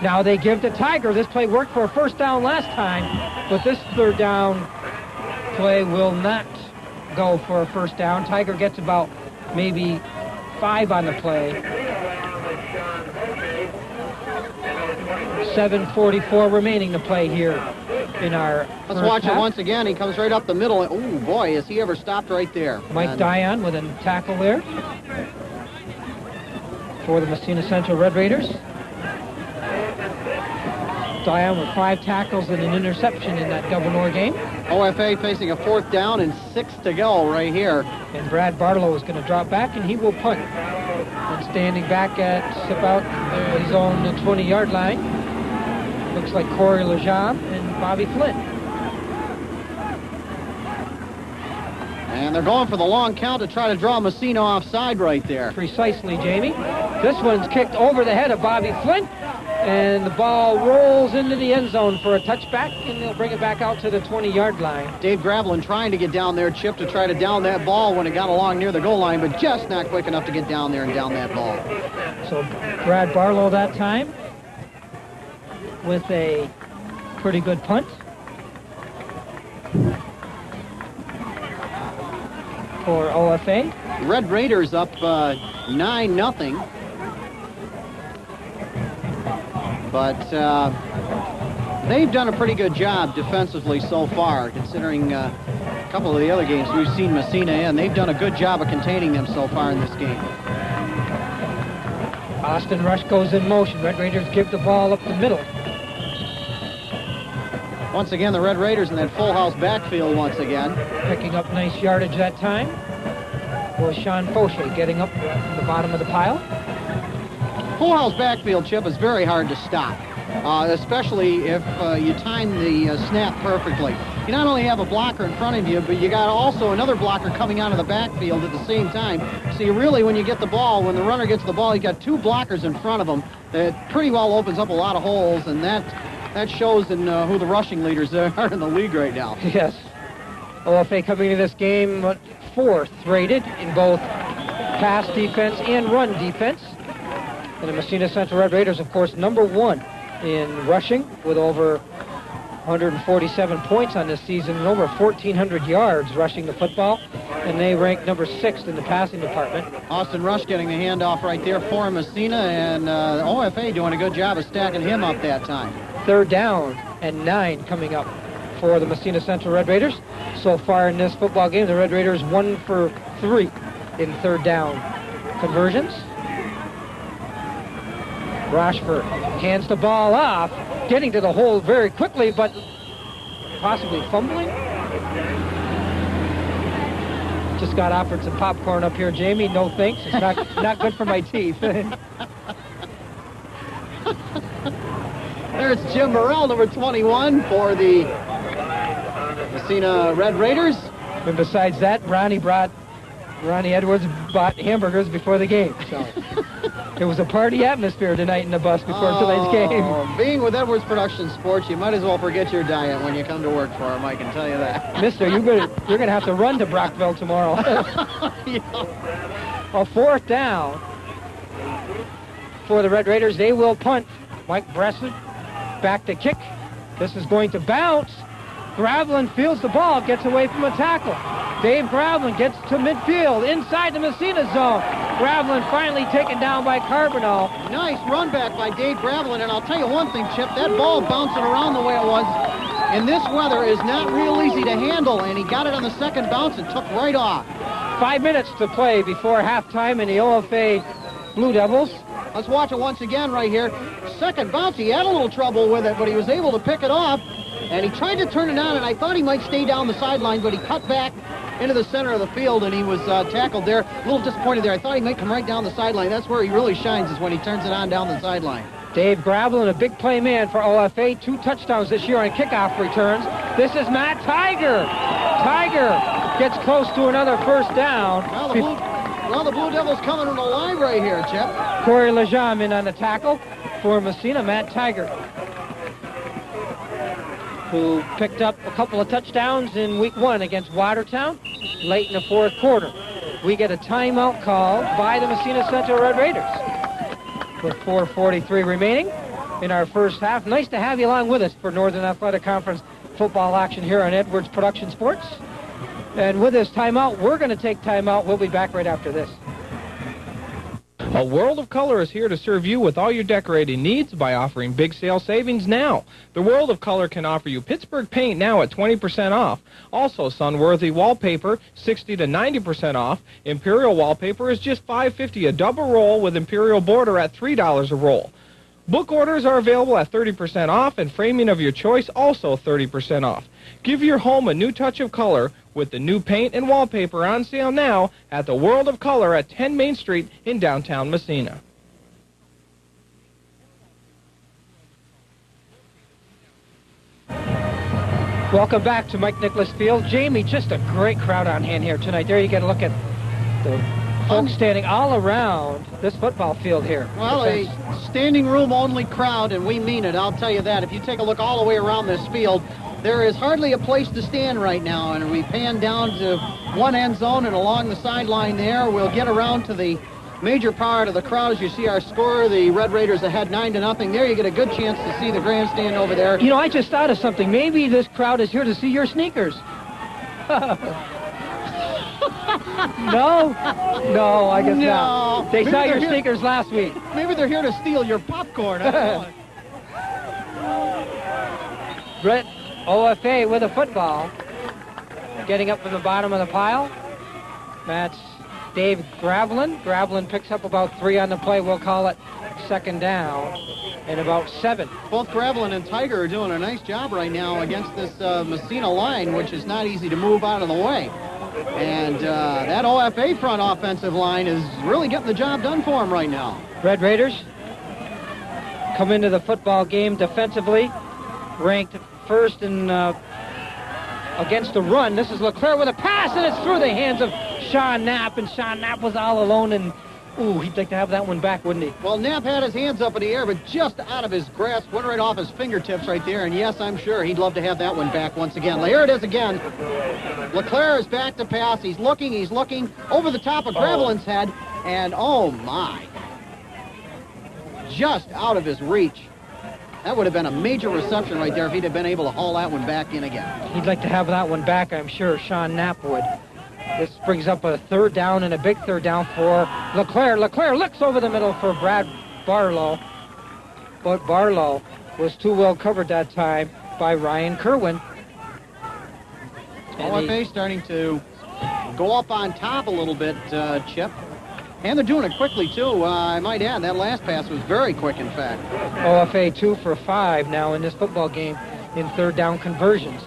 Now they give to Tiger. This play worked for a first down last time, but this third down play will not go for a first down. Tiger gets about maybe 5 on the play. 7:44 remaining to play here in our Let's first watch half. it once again. He comes right up the middle. Oh, boy, has he ever stopped right there. Mike And Dion with a tackle there for the Massena Central Red Raiders. Dion with 5 tackles and an interception in that Governor game. OFA facing a 4th down and 6 to go right here. And Brad Barlow is going to drop back, and he will punt. And standing back at about his own 20-yard line, looks like Corey Lejam and Bobby Flynn. And they're going for the long count to try to draw Massena offside right there. Precisely, Jamie. This one's kicked over the head of Bobby Flynn, and the ball rolls into the end zone for a touchback, and they'll bring it back out to the 20-yard line. Dave Gravelin trying to get down there, Chip, to try to down that ball when it got along near the goal line, but just not quick enough to get down there and down that ball. So Brad Barlow that time with a pretty good punt. For OFA. Red Raiders up 9-0. But they've done a pretty good job defensively so far, considering a couple of the other games we've seen Massena in. They've done a good job of containing them so far in this game. Austin Rush goes in motion. Red Raiders give the ball up the middle. Once again, the Red Raiders in that full house backfield once again. Picking up nice yardage that time was Sean Fauché getting up from the bottom of the pile. Full house backfield, Chip, is very hard to stop, especially if you time the snap perfectly. You not only have a blocker in front of you, but you got also another blocker coming out of the backfield at the same time. So you really, when you get the ball, when the runner gets the ball, you got 2 blockers in front of them. That pretty well opens up a lot of holes, and that shows in who the rushing leaders are in the league right now. Yes. OFA coming into this game 4th rated in both pass defense and run defense. And the Massena Central Red Raiders, of course, number 1 in rushing with over 147 points on this season and over 1,400 yards rushing the football. And they rank number 6th in the passing department. Austin Rush getting the handoff right there for Massena, and OFA doing a good job of stacking him up that time. 3rd down and 9 coming up for the Massena Central Red Raiders. So far in this football game, the Red Raiders 1 for 3 in 3rd down conversions. Rochford hands the ball off, getting to the hole very quickly, but possibly fumbling. Just got offered some popcorn up here, Jamie. No thanks. It's not good for my teeth. There's Jim Morrell, number 21 for the Massena Red Raiders. And besides that, Ronnie Edwards bought hamburgers before the game. So it was a party atmosphere tonight in the bus before tonight's game. Being with Edwards Production Sports, you might as well forget your diet when you come to work for them, I can tell you that. Mister, you're gonna have to run to Brockville tomorrow. Yeah. A 4th down for the Red Raiders. They will punt. Mike Breslin back to kick. This is going to bounce. Gravelin fields the ball, gets away from a tackle. Dave Gravelin gets to midfield, inside the Massena zone. Gravelin finally taken down by Carbonell. Nice run back by Dave Gravelin, and I'll tell you one thing, Chip, that ball bouncing around the way it was in this weather is not real easy to handle, and he got it on the second bounce and took right off. 5 minutes to play before halftime in the OFA Blue Devils. Let's watch it once again right here. Second bounce, he had a little trouble with it, but he was able to pick it off. And he tried to turn it on, and I thought he might stay down the sideline, but he cut back into the center of the field, and he was tackled there. A little disappointed there. I thought he might come right down the sideline. That's where he really shines, is when he turns it on down the sideline. Dave Gravelin, a big play man for OFA. 2 touchdowns this year on kickoff returns. This is Matt Tiger. Tiger gets close to another 1st down. Well, the Blue Devils coming alive right here, Chip. Corey Lejam in on the tackle for Massena. Matt Tiger, who picked up a couple of touchdowns in week 1 against Watertown late in the 4th quarter. We get a timeout called by the Massena Central Red Raiders with 4:43 remaining in our first half. Nice to have you along with us for Northern Athletic Conference football action here on Edwards Production Sports. And with this timeout, we're going to take timeout. We'll be back right after this. A World of Color is here to serve you with all your decorating needs by offering big sale savings now. The World of Color can offer you Pittsburgh paint now at 20% off. Also, Sunworthy wallpaper, 60 to 90% off. Imperial wallpaper is just $5.50 a double roll with Imperial border at $3 a roll. Book orders are available at 30% off, and framing of your choice also 30% off. Give your home a new touch of color with the new paint and wallpaper on sale now at the World of Color at 10 Main Street in downtown Massena. Welcome back to Mike Nicholas Field. Jamie, just a great crowd on hand here tonight. There you get a look at the folks standing all around this football field here. Well, a standing room only crowd, and we mean it, I'll tell you that. If you take a look all the way around this field, there is hardly a place to stand right now, and we pan down to one end zone and along the sideline there. We'll get around to the major part of the crowd as you see our score. The Red Raiders ahead 9-0. There you get a good chance to see the grandstand over there. You know, I just thought of something. Maybe this crowd is here to see your sneakers. No, I guess not. They saw your sneakers last week. Maybe they're here to steal your popcorn. I don't know. Brett OFA with a football. Getting up from the bottom of the pile. That's Dave Gravelin. Gravelin picks up about 3 on the play. We'll call it second down and about 7. Both Gravelin and Tiger are doing a nice job right now against this Massena line, which is not easy to move out of the way. And that OFA front offensive line is really getting the job done for them right now. Red Raiders come into the football game defensively, ranked first in against the run. This is LeClaire with a pass, and it's through the hands of Sean Knapp, and Sean Knapp was all alone, and ooh, he'd like to have that one back, wouldn't he? Well, Knapp had his hands up in the air, but just out of his grasp, went right off his fingertips right there, and yes, I'm sure he'd love to have that one back once again. Here it is again. LeClaire is back to pass. He's looking over the top of Gravelin's head, and oh my, just out of his reach. That would have been a major reception right there if he'd have been able to haul that one back in again. He'd like to have that one back, I'm sure. Sean Knapp would. This brings up a third down and a big third down for LeClaire. LeClaire looks over the middle for Brad Barlow, but Barlow was too well covered that time by Ryan Kerwin. OFA starting to go up on top a little bit, Chip. And they're doing it quickly, too. I might add, that last pass was very quick, in fact. OFA 2 for 5 now in this football game in third down conversions.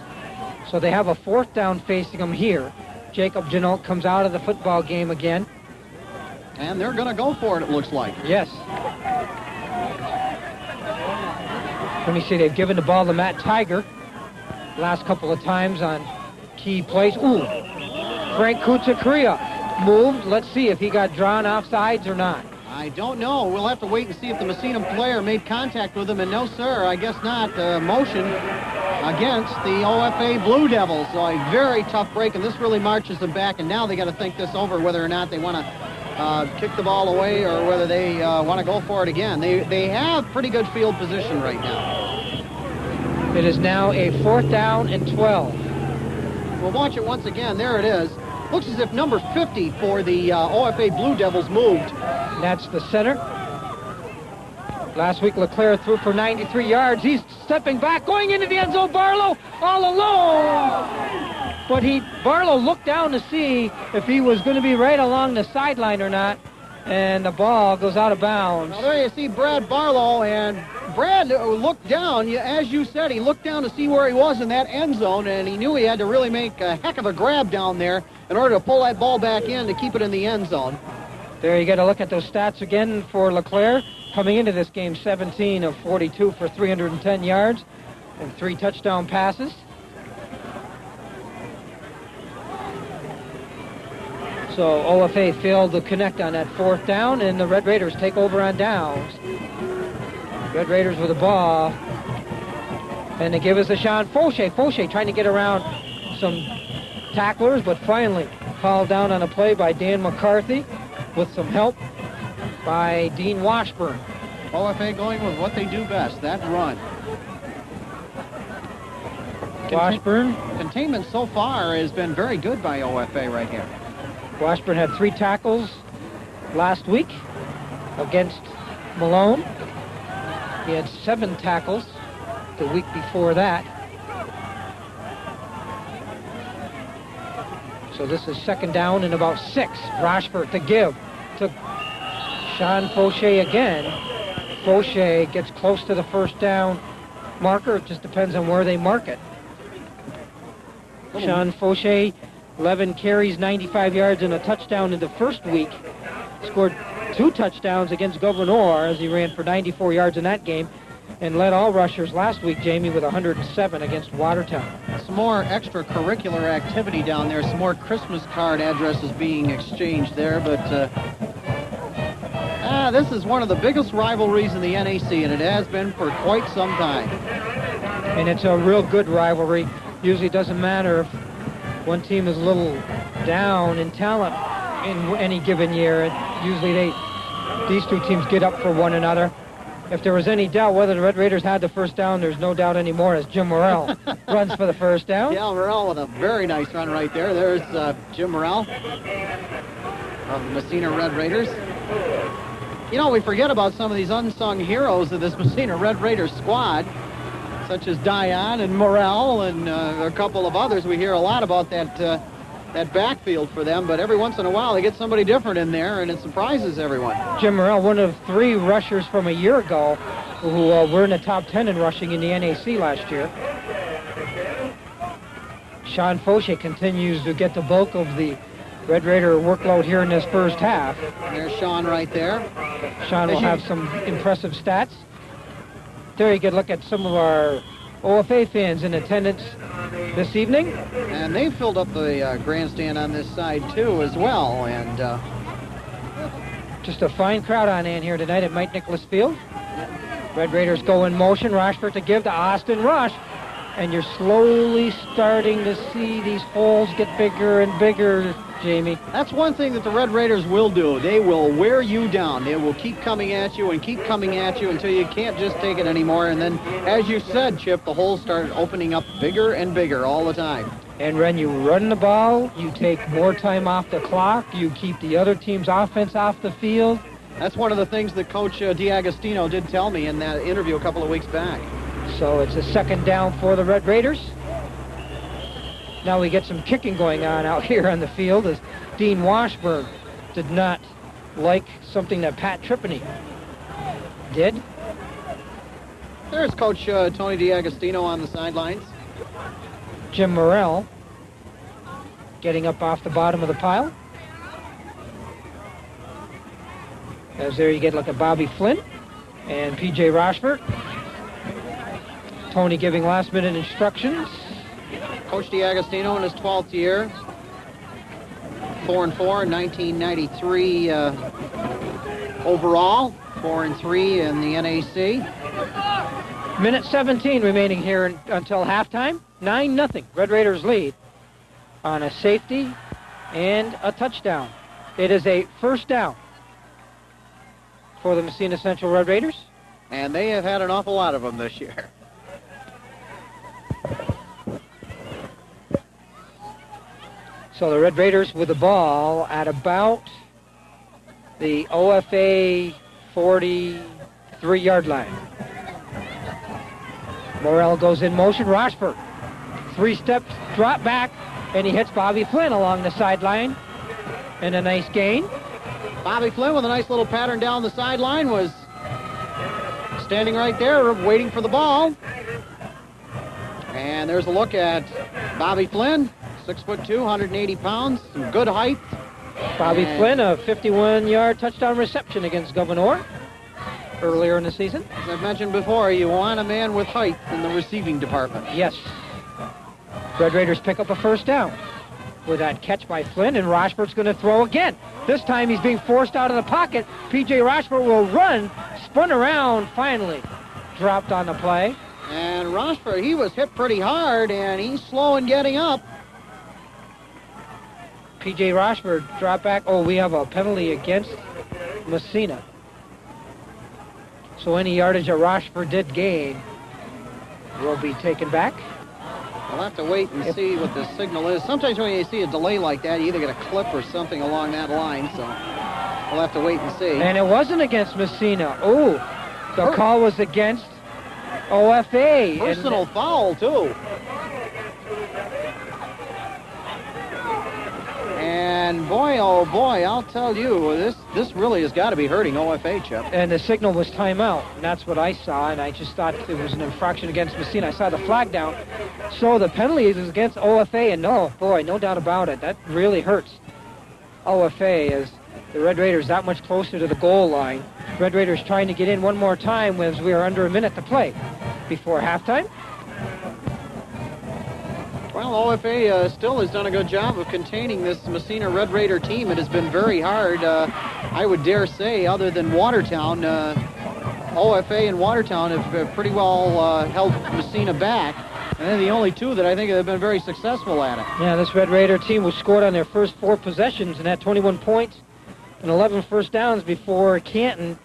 So they have a fourth down facing them here. Jacob Janot comes out of the football game again. And they're going to go for it, it looks like. Yes. Let me see, they've given the ball to Matt Tiger last couple of times on key plays. Ooh, Frank Kutsakuria moved. Let's see if he got drawn offsides or not. I don't know. We'll have to wait and see if the Massena player made contact with him. And no, sir, I guess not. Motion against the OFA Blue Devils. So a very tough break, and this really marches them back. And now they got to think this over, whether or not they want to kick the ball away or whether they want to go for it again. They have pretty good field position right now. It is now a fourth down and 12. We'll watch it once again. There it is. Looks as if number 50 for the OFA Blue Devils moved. That's the center. Last week, LeClaire threw for 93 yards. He's stepping back, going into the end zone. Barlow all alone. But Barlow looked down to see if he was going to be right along the sideline or not. And the ball goes out of bounds. Well, there you see Brad Barlow, and Brad looked down. As you said, he looked down to see where he was in that end zone, and he knew he had to really make a heck of a grab down there in order to pull that ball back in to keep it in the end zone. There you get a look at those stats again for LeClaire. Coming into this game, 17 of 42 for 310 yards and 3 touchdown passes. So OFA failed to connect on that fourth down, and the Red Raiders take over on downs. Red Raiders with the ball. And they give us a Sean Fauché. Fauché trying to get around some tacklers, but finally called down on a play by Dan McCarthy with some help by Dean Washburn. OFA going with what they do best, that run. Washburn. Containment so far has been very good by OFA right here. Washburn had 3 tackles last week. against Malone. He had 7 tackles the week before that. So this is second down and about 6. Rochford to give to Sean Fauché again. Fauché gets close to the first down marker. It just depends on where they mark it. Sean Fauché, 11 carries, 95 yards, and a touchdown in the first week. Scored 2 touchdowns against Gouverneur as he ran for 94 yards in that game, and led all rushers last week, Jamie, with 107 against Watertown. Some more extracurricular activity down there, some more Christmas card addresses being exchanged there, but this is one of the biggest rivalries in the NAC, and it has been for quite some time. And it's a real good rivalry. Usually doesn't matter if one team is a little down in talent in any given year. Usually these two teams get up for one another. If there was any doubt whether the Red Raiders had the first down, there's no doubt anymore as Jim Morrell runs for the first down. Yeah, Morrell with a very nice run right there. There's Jim Morrell of the Massena Red Raiders. You know, we forget about some of these unsung heroes of this Massena Red Raiders squad, such as Dion and Morrell and a couple of others. We hear a lot about that backfield for them, but every once in a while they get somebody different in there, and it surprises everyone. Jim Morrell, one of 3 rushers from a year ago who were in the top 10 in rushing in the NAC last year. Sean Fauché continues to get the bulk of the Red Raider workload here in this first half. There's Sean right there. Sean will have some impressive stats. There you can look at some of our OFA fans in attendance this evening. And they filled up the grandstand on this side too as well. And just a fine crowd on hand here tonight at Mike Nicholas Field. Red Raiders go in motion. Rochford to give to Austin Rush. And you're slowly starting to see these holes get bigger and bigger, Jamie. That's one thing that the Red Raiders will do. They will wear you down. They will keep coming at you and keep coming at you until you can't just take it anymore. And then, as you said, Chip, the holes start opening up bigger and bigger all the time. And when you run the ball, you take more time off the clock. You keep the other team's offense off the field. That's one of the things that Coach D'Agostino did tell me in that interview a couple of weeks back. So it's a second down for the Red Raiders. Now we get some kicking going on out here on the field as Dean Washburn did not like something that Pat Tripany did. There's Coach Tony D'Agostino on the sidelines. Jim Morrell getting up off the bottom of the pile. As there you get like a Bobby Flynn and P.J. Rochford. Tony giving last-minute instructions. Coach D'Agostino in his 12th year. 4-4 in 1993 overall. 4-3 in the NAC. Minute 17 remaining here until halftime. 9-0. Red Raiders lead on a safety and a touchdown. It is a first down for the Massena Central Red Raiders. And they have had an awful lot of them this year. So the Red Raiders with the ball at about the OFA 43-yard line. Morrell goes in motion. Rochford, 3 steps, drop back, and he hits Bobby Flynn along the sideline. And a nice gain. Bobby Flynn with a nice little pattern down the sideline was standing right there waiting for the ball. And there's a look at Bobby Flynn. 6'2", 180 pounds, some good height. Bobby Flynn, a 51-yard touchdown reception against Gouverneur earlier in the season. As I've mentioned before, you want a man with height in the receiving department. Yes. Red Raiders pick up a first down with that catch by Flynn, and Rochford's going to throw again. This time he's being forced out of the pocket. P.J. Rochford will run, spun around, finally dropped on the play. And Rochford, he was hit pretty hard, and he's slow in getting up. P.J. Rochford drop back. Oh, we have a penalty against Massena. So any yardage that Rochford did gain will be taken back. We'll have to wait and see what the signal is. Sometimes when you see a delay like that, you either get a clip or something along that line. So We'll have to wait and see. And it wasn't against Massena. Oh, the call was against OFA. Personal foul, too. And boy, oh boy, I'll tell you, this really has got to be hurting OFA, Chip. And the signal was timeout, and that's what I saw, and I just thought it was an infraction against Massena. I saw the flag down. So the penalty is against OFA, and no doubt about it. That really hurts OFA as the Red Raiders that much closer to the goal line. Red Raiders trying to get in one more time as we are under a minute to play before halftime. Well, OFA still has done a good job of containing this Massena Red Raider team. It has been very hard, I would dare say, other than Watertown. OFA and Watertown have pretty well held Massena back. And they're the only two that I think have been very successful at it. Yeah, this Red Raider team was scored on their first 4 possessions and had 21 points and 11 first downs before Canton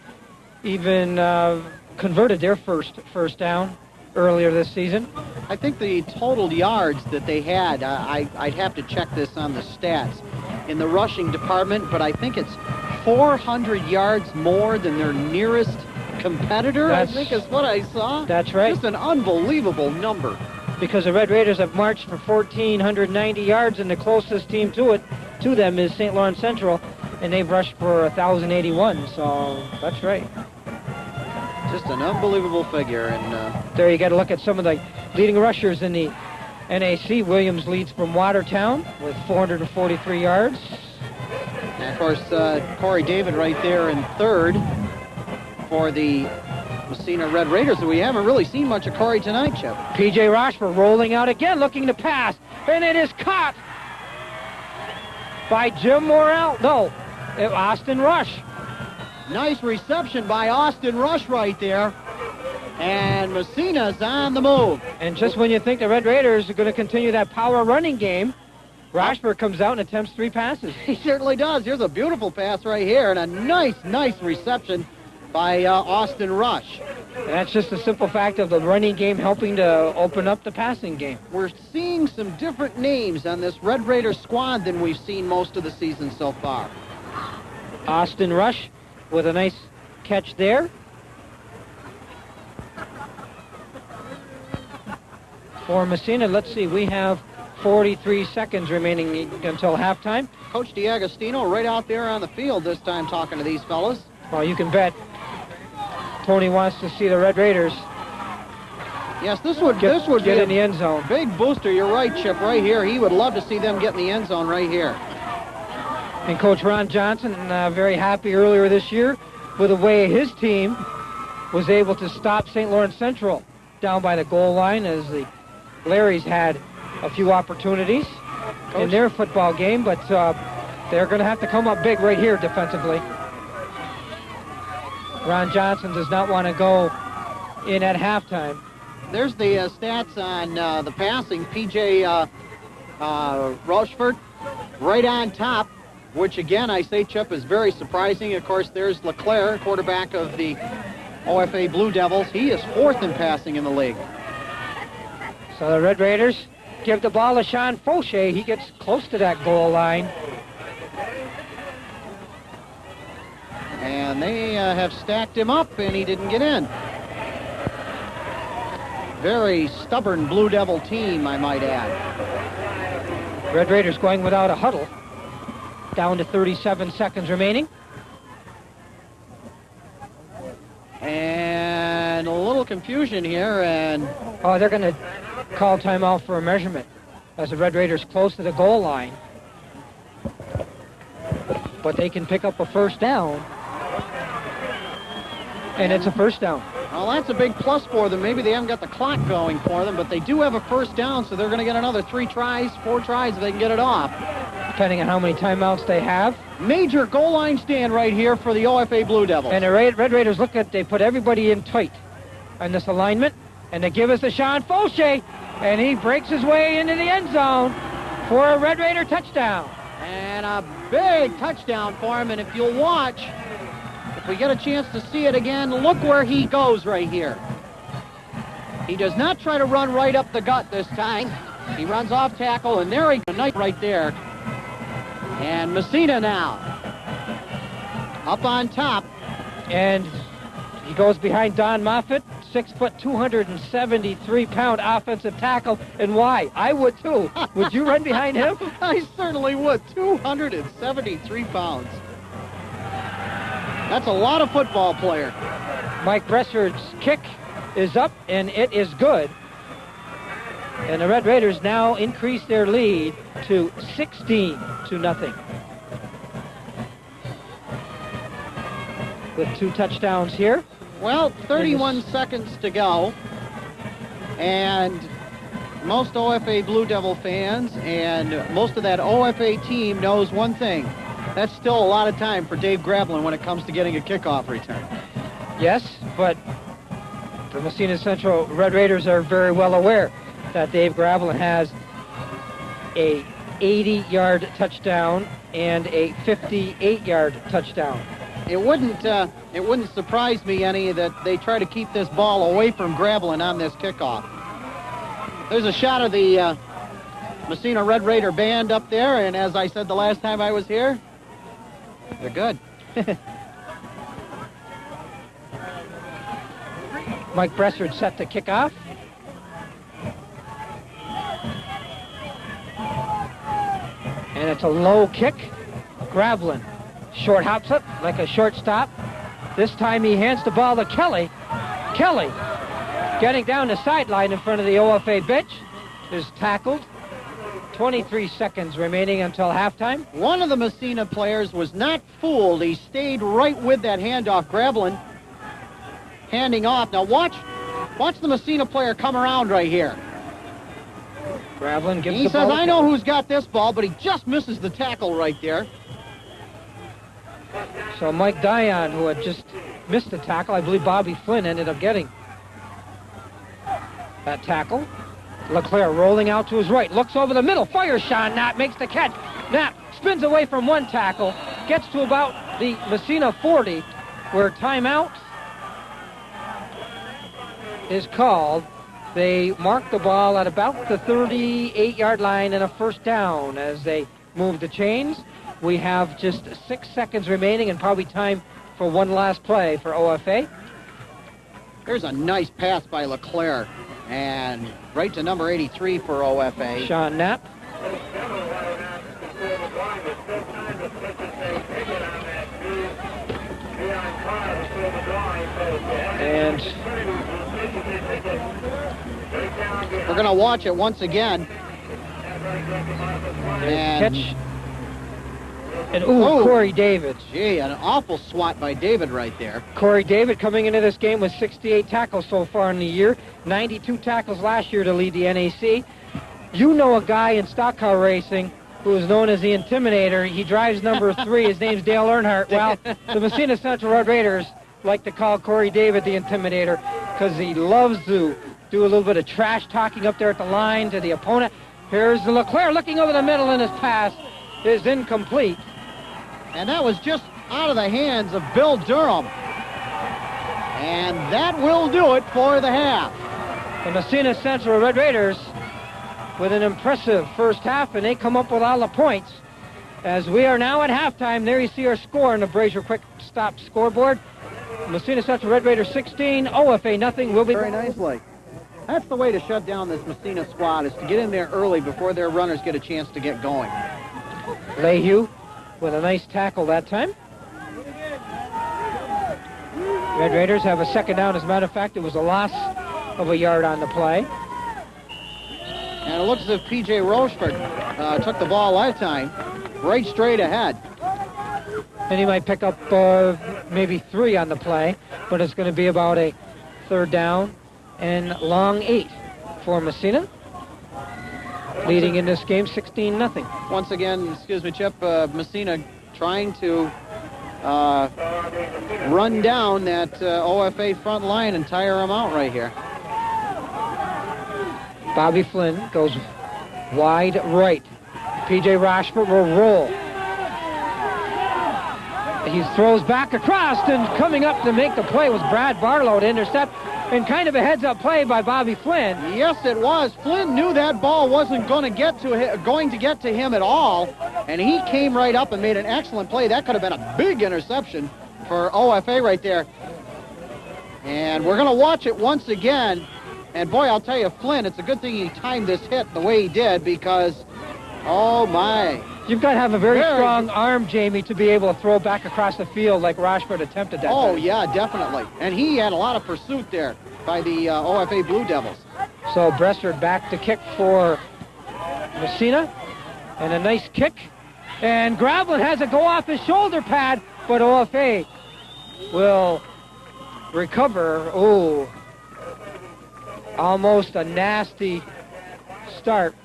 even converted their first down earlier this season. I think the total yards that they had, I'd have to check this on the stats, in the rushing department, but I think it's 400 yards more than their nearest competitor, I think is what I saw. That's right. Just an unbelievable number. Because the Red Raiders have marched for 1,490 yards, and the closest team to them is St. Lawrence Central, and they've rushed for 1,081, so that's right. Just an unbelievable figure. And there you got to look at some of the leading rushers in the NAC. Williams leads from Watertown with 443 yards. And of course, Corey David right there in third for the Massena Red Raiders. We haven't really seen much of Corey tonight, Chip. P.J. Rochford rolling out again, looking to pass, and it is caught by Jim Morrell. No, Austin Rush. Nice reception by Austin Rush right there. And Massena's on the move. And just when you think the Red Raiders are going to continue that power running game, Rochford comes out and attempts 3 passes. He certainly does. Here's a beautiful pass right here, and a nice reception by Austin Rush. And that's just the simple fact of the running game helping to open up the passing game. We're seeing some different names on this Red Raider squad than we've seen most of the season so far. Austin Rush with a nice catch there. For Massena, let's see, we have 43 seconds remaining until halftime. Coach DiAgostino right out there on the field this time talking to these fellas. Well, you can bet Tony wants to see the Red Raiders Yes, this would get in the end zone. Big booster, you're right, Chip, right here. He would love to see them get in the end zone right here. And Coach Ron Johnson, very happy earlier this year with the way his team was able to stop St. Lawrence Central down by the goal line, as the Larrys had a few opportunities in their football game, but they're going to have to come up big right here defensively. Ron Johnson does not want to go in at halftime. There's the stats on the passing. P.J. Rochford right on top, which again I say, Chip, is very surprising. Of course, there's LeClaire, quarterback of the OFA Blue Devils. He is 4th in passing in the league. So the Red Raiders give the ball to Sean Fauché. He gets close to that goal line. And they have stacked him up, and he didn't get in. Very stubborn Blue Devil team, I might add. Red Raiders going without a huddle. Down to 37 seconds remaining. And a little confusion here, and... Oh, they're going to call timeout for a measurement as the Red Raiders close to the goal line. But they can pick up a first down. And it's a first down. Well, that's a big plus for them. Maybe they haven't got the clock going for them, but they do have a first down, so they're going to get another 4 tries if they can get it off. Depending on how many timeouts they have. Major goal line stand right here for the OFA Blue Devils. And the Red Raiders look at, they put everybody in tight on this alignment, and they give us to Sean Fauché, and he breaks his way into the end zone for a Red Raider touchdown. And a big touchdown for him, and if you'll watch, if we get a chance to see it again, look where he goes right here. He does not try to run right up the gut this time. He runs off tackle, and there he goes, right there. And Massena now. up on top. And he goes behind Don Moffitt, 6 foot, 273-pound offensive tackle. And why? I would too. Would you run behind him? I certainly would. 273 pounds. That's a lot of football player. Mike Bressard's kick is up, and it is good. And the Red Raiders now increase their lead to 16-0. With 2 touchdowns here. Well, 31 seconds to go. And most OFA Blue Devil fans and most of that OFA team knows one thing. That's still a lot of time for Dave Gravelin when it comes to getting a kickoff return. Yes, but the Massena Central Red Raiders are very well aware that Dave Gravelin has a 80-yard touchdown and a 58-yard touchdown. It wouldn't surprise me any that they try to keep this ball away from Gravelin on this kickoff. There's a shot of the Massena Red Raider band up there, and as I said the last time I was here, they're good. Mike Bressard set to kick off. And it's a low kick. Gravelin short hops up like a shortstop. This time he hands the ball to Kelly. Kelly, getting down the sideline in front of the OFA bench, is tackled. 23 seconds remaining until halftime. One of the Massena players was not fooled. He stayed right with that handoff. Gravelin handing off. Now watch the Massena player come around right here. Gravelin gives He the says, ball. I know who's got this ball, but he just misses the tackle right there. So Mike Dion, who had just missed the tackle, I believe Bobby Flynn ended up getting that tackle. LeClaire rolling out to his right, looks over the middle, fires Sean Knapp, makes the catch. Knapp spins away from one tackle, gets to about the Massena 40, where timeout is called. They mark the ball at about the 38-yard line and a first down as they move the chains. We have just 6 seconds remaining and probably time for one last play for OFA. There's a nice pass by LeClaire, and right to number 83 for OFA. Sean Knapp. And we're going to watch it once again. And catch. And Corey David. Gee, an awful swat by David right there. Corey David coming into this game with 68 tackles so far in the year, 92 tackles last year to lead the NAC. You know a guy in stock car racing who is known as the Intimidator. He drives number 3. His name's Dale Earnhardt. Well, the Massena Central Red Raiders like to call Corey David the Intimidator because he loves to do a little bit of trash talking up there at the line to the opponent. Here's the LeClaire looking over the middle, and his pass is incomplete. And that was just out of the hands of Bill Durham. And that will do it for the half. The Massena Central Red Raiders with an impressive first half, and they come up with all the points. As we are now at halftime, there you see our score on the Brazier Quick Stop scoreboard. Massena Central Red Raiders 16, OFA nothing. We'll be very nicely. That's the way to shut down this Massena squad, is to get in there early before their runners get a chance to get going. Lehue with a nice tackle that time. Red Raiders have a second down. As a matter of fact, it was a loss of a yard on the play. And it looks as if P.J. Rochefort took the ball that time right straight ahead. And he might pick up maybe 3 on the play, but it's going to be about a third down and long 8 for Massena. Leading in this game 16-0. Once again, excuse me, Chip, Massena trying to run down that OFA front line and tire them out right here. Bobby Flynn goes wide right. P.J. Rochefort will roll. He throws back across, and coming up to make the play was Brad Barlow to intercept. And kind of a heads-up play by Bobby Flynn. Yes, it was. Flynn knew that ball wasn't going to get to him at all, and he came right up and made an excellent play. That could have been a big interception for OFA right there. And we're going to watch it once again. And boy, I'll tell you, Flynn, it's a good thing he timed this hit the way he did, because, oh my. You've got to have a very strong arm, Jamie, to be able to throw back across the field like Rochford attempted that time. Yeah, definitely. And he had a lot of pursuit there by the OFA Blue Devils. So Bressard back to kick for Massena. And a nice kick. And Gravelin has it go off his shoulder pad, but OFA will recover. Oh, almost a nasty start.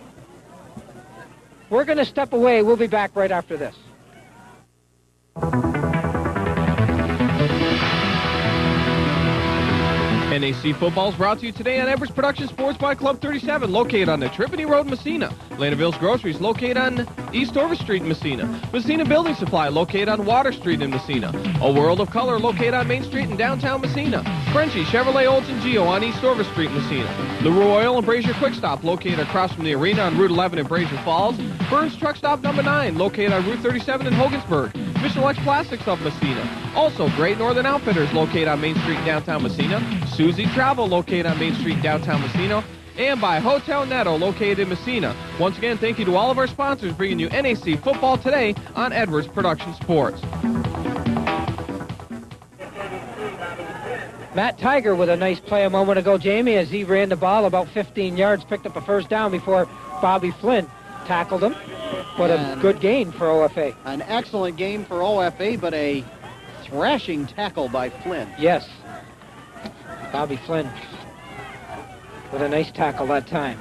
We're going to step away. We'll be back right after this. NAC football is brought to you today on Edwards Production Sports by Club 37, located on the Tripoli Road in Massena. Landaville's Groceries, located on East Orvis Street in Massena. Massena Building Supply, located on Water Street in Massena. A World of Color, located on Main Street in downtown Massena. Frenchy Chevrolet Olds & Geo on East Orvis Street in Massena. LaRue Oil and Brazier Quick Stop, located across from the arena on Route 11 in Brazier Falls. Burns Truck Stop number 9, located on Route 37 in Hogansburg. Michelin Plastics of Massena. Also, Great Northern Outfitters, located on Main Street in downtown Massena. Susie Travel, located on Main Street downtown Massena. And by Hotel Netto, located in Massena. Once again, thank you to all of our sponsors bringing you NAC football today on Edwards Production Sports. Matt Tiger with a nice play a moment ago, Jamie, as he ran the ball about 15 yards, picked up a first down before Bobby Flynn tackled him. What a good gain for OFA. An excellent game for OFA, but a thrashing tackle by Flynn. Yes. Bobby Flynn with a nice tackle that time.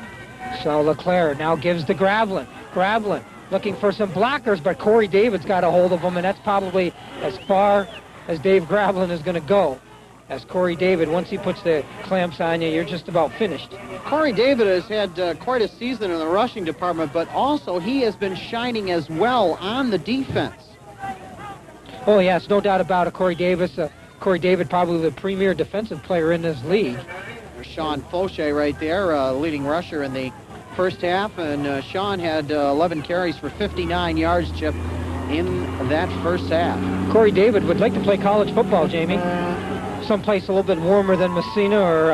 So LeClaire now gives to Gravelin. Gravelin looking for some blockers, but Corey David's got a hold of him, and that's probably as far as Dave Gravelin is going to go. As Corey David, once he puts the clamps on you, you're just about finished. Corey David has had quite a season in the rushing department, but also he has been shining as well on the defense. Oh, yes, no doubt about it. Corey David, probably the premier defensive player in this league. Sean Fauché right there, leading rusher in the first half, and Sean had 11 carries for 59 yards, Chip, in that first half. Corey David would like to play college football, Jamie. Someplace a little bit warmer than Massena or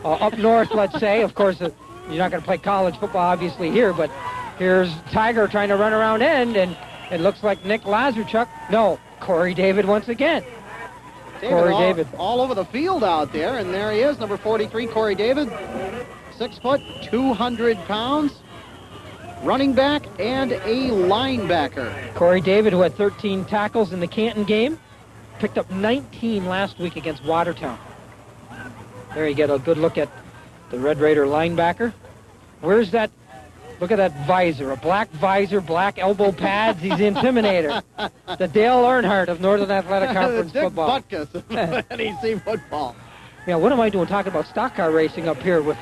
up north, let's say. Of course, you're not going to play college football, obviously, here, but here's Tiger trying to run around end, and it looks like Nick Lazarchuk. No, Corey David once again. David all over the field out there, and there he is, number 43, Corey David, 6 foot, 200 pounds, running back and a linebacker. Corey David, who had 13 tackles in the Canton game, picked up 19 last week against Watertown. There you get a good look at the Red Raider linebacker. Where's that? Look at that visor, a black visor, black elbow pads. He's the Intimidator. The Dale Earnhardt of Northern Athletic Conference Dick football. Butkus of NEC football. Yeah, what am I doing talking about stock car racing up here with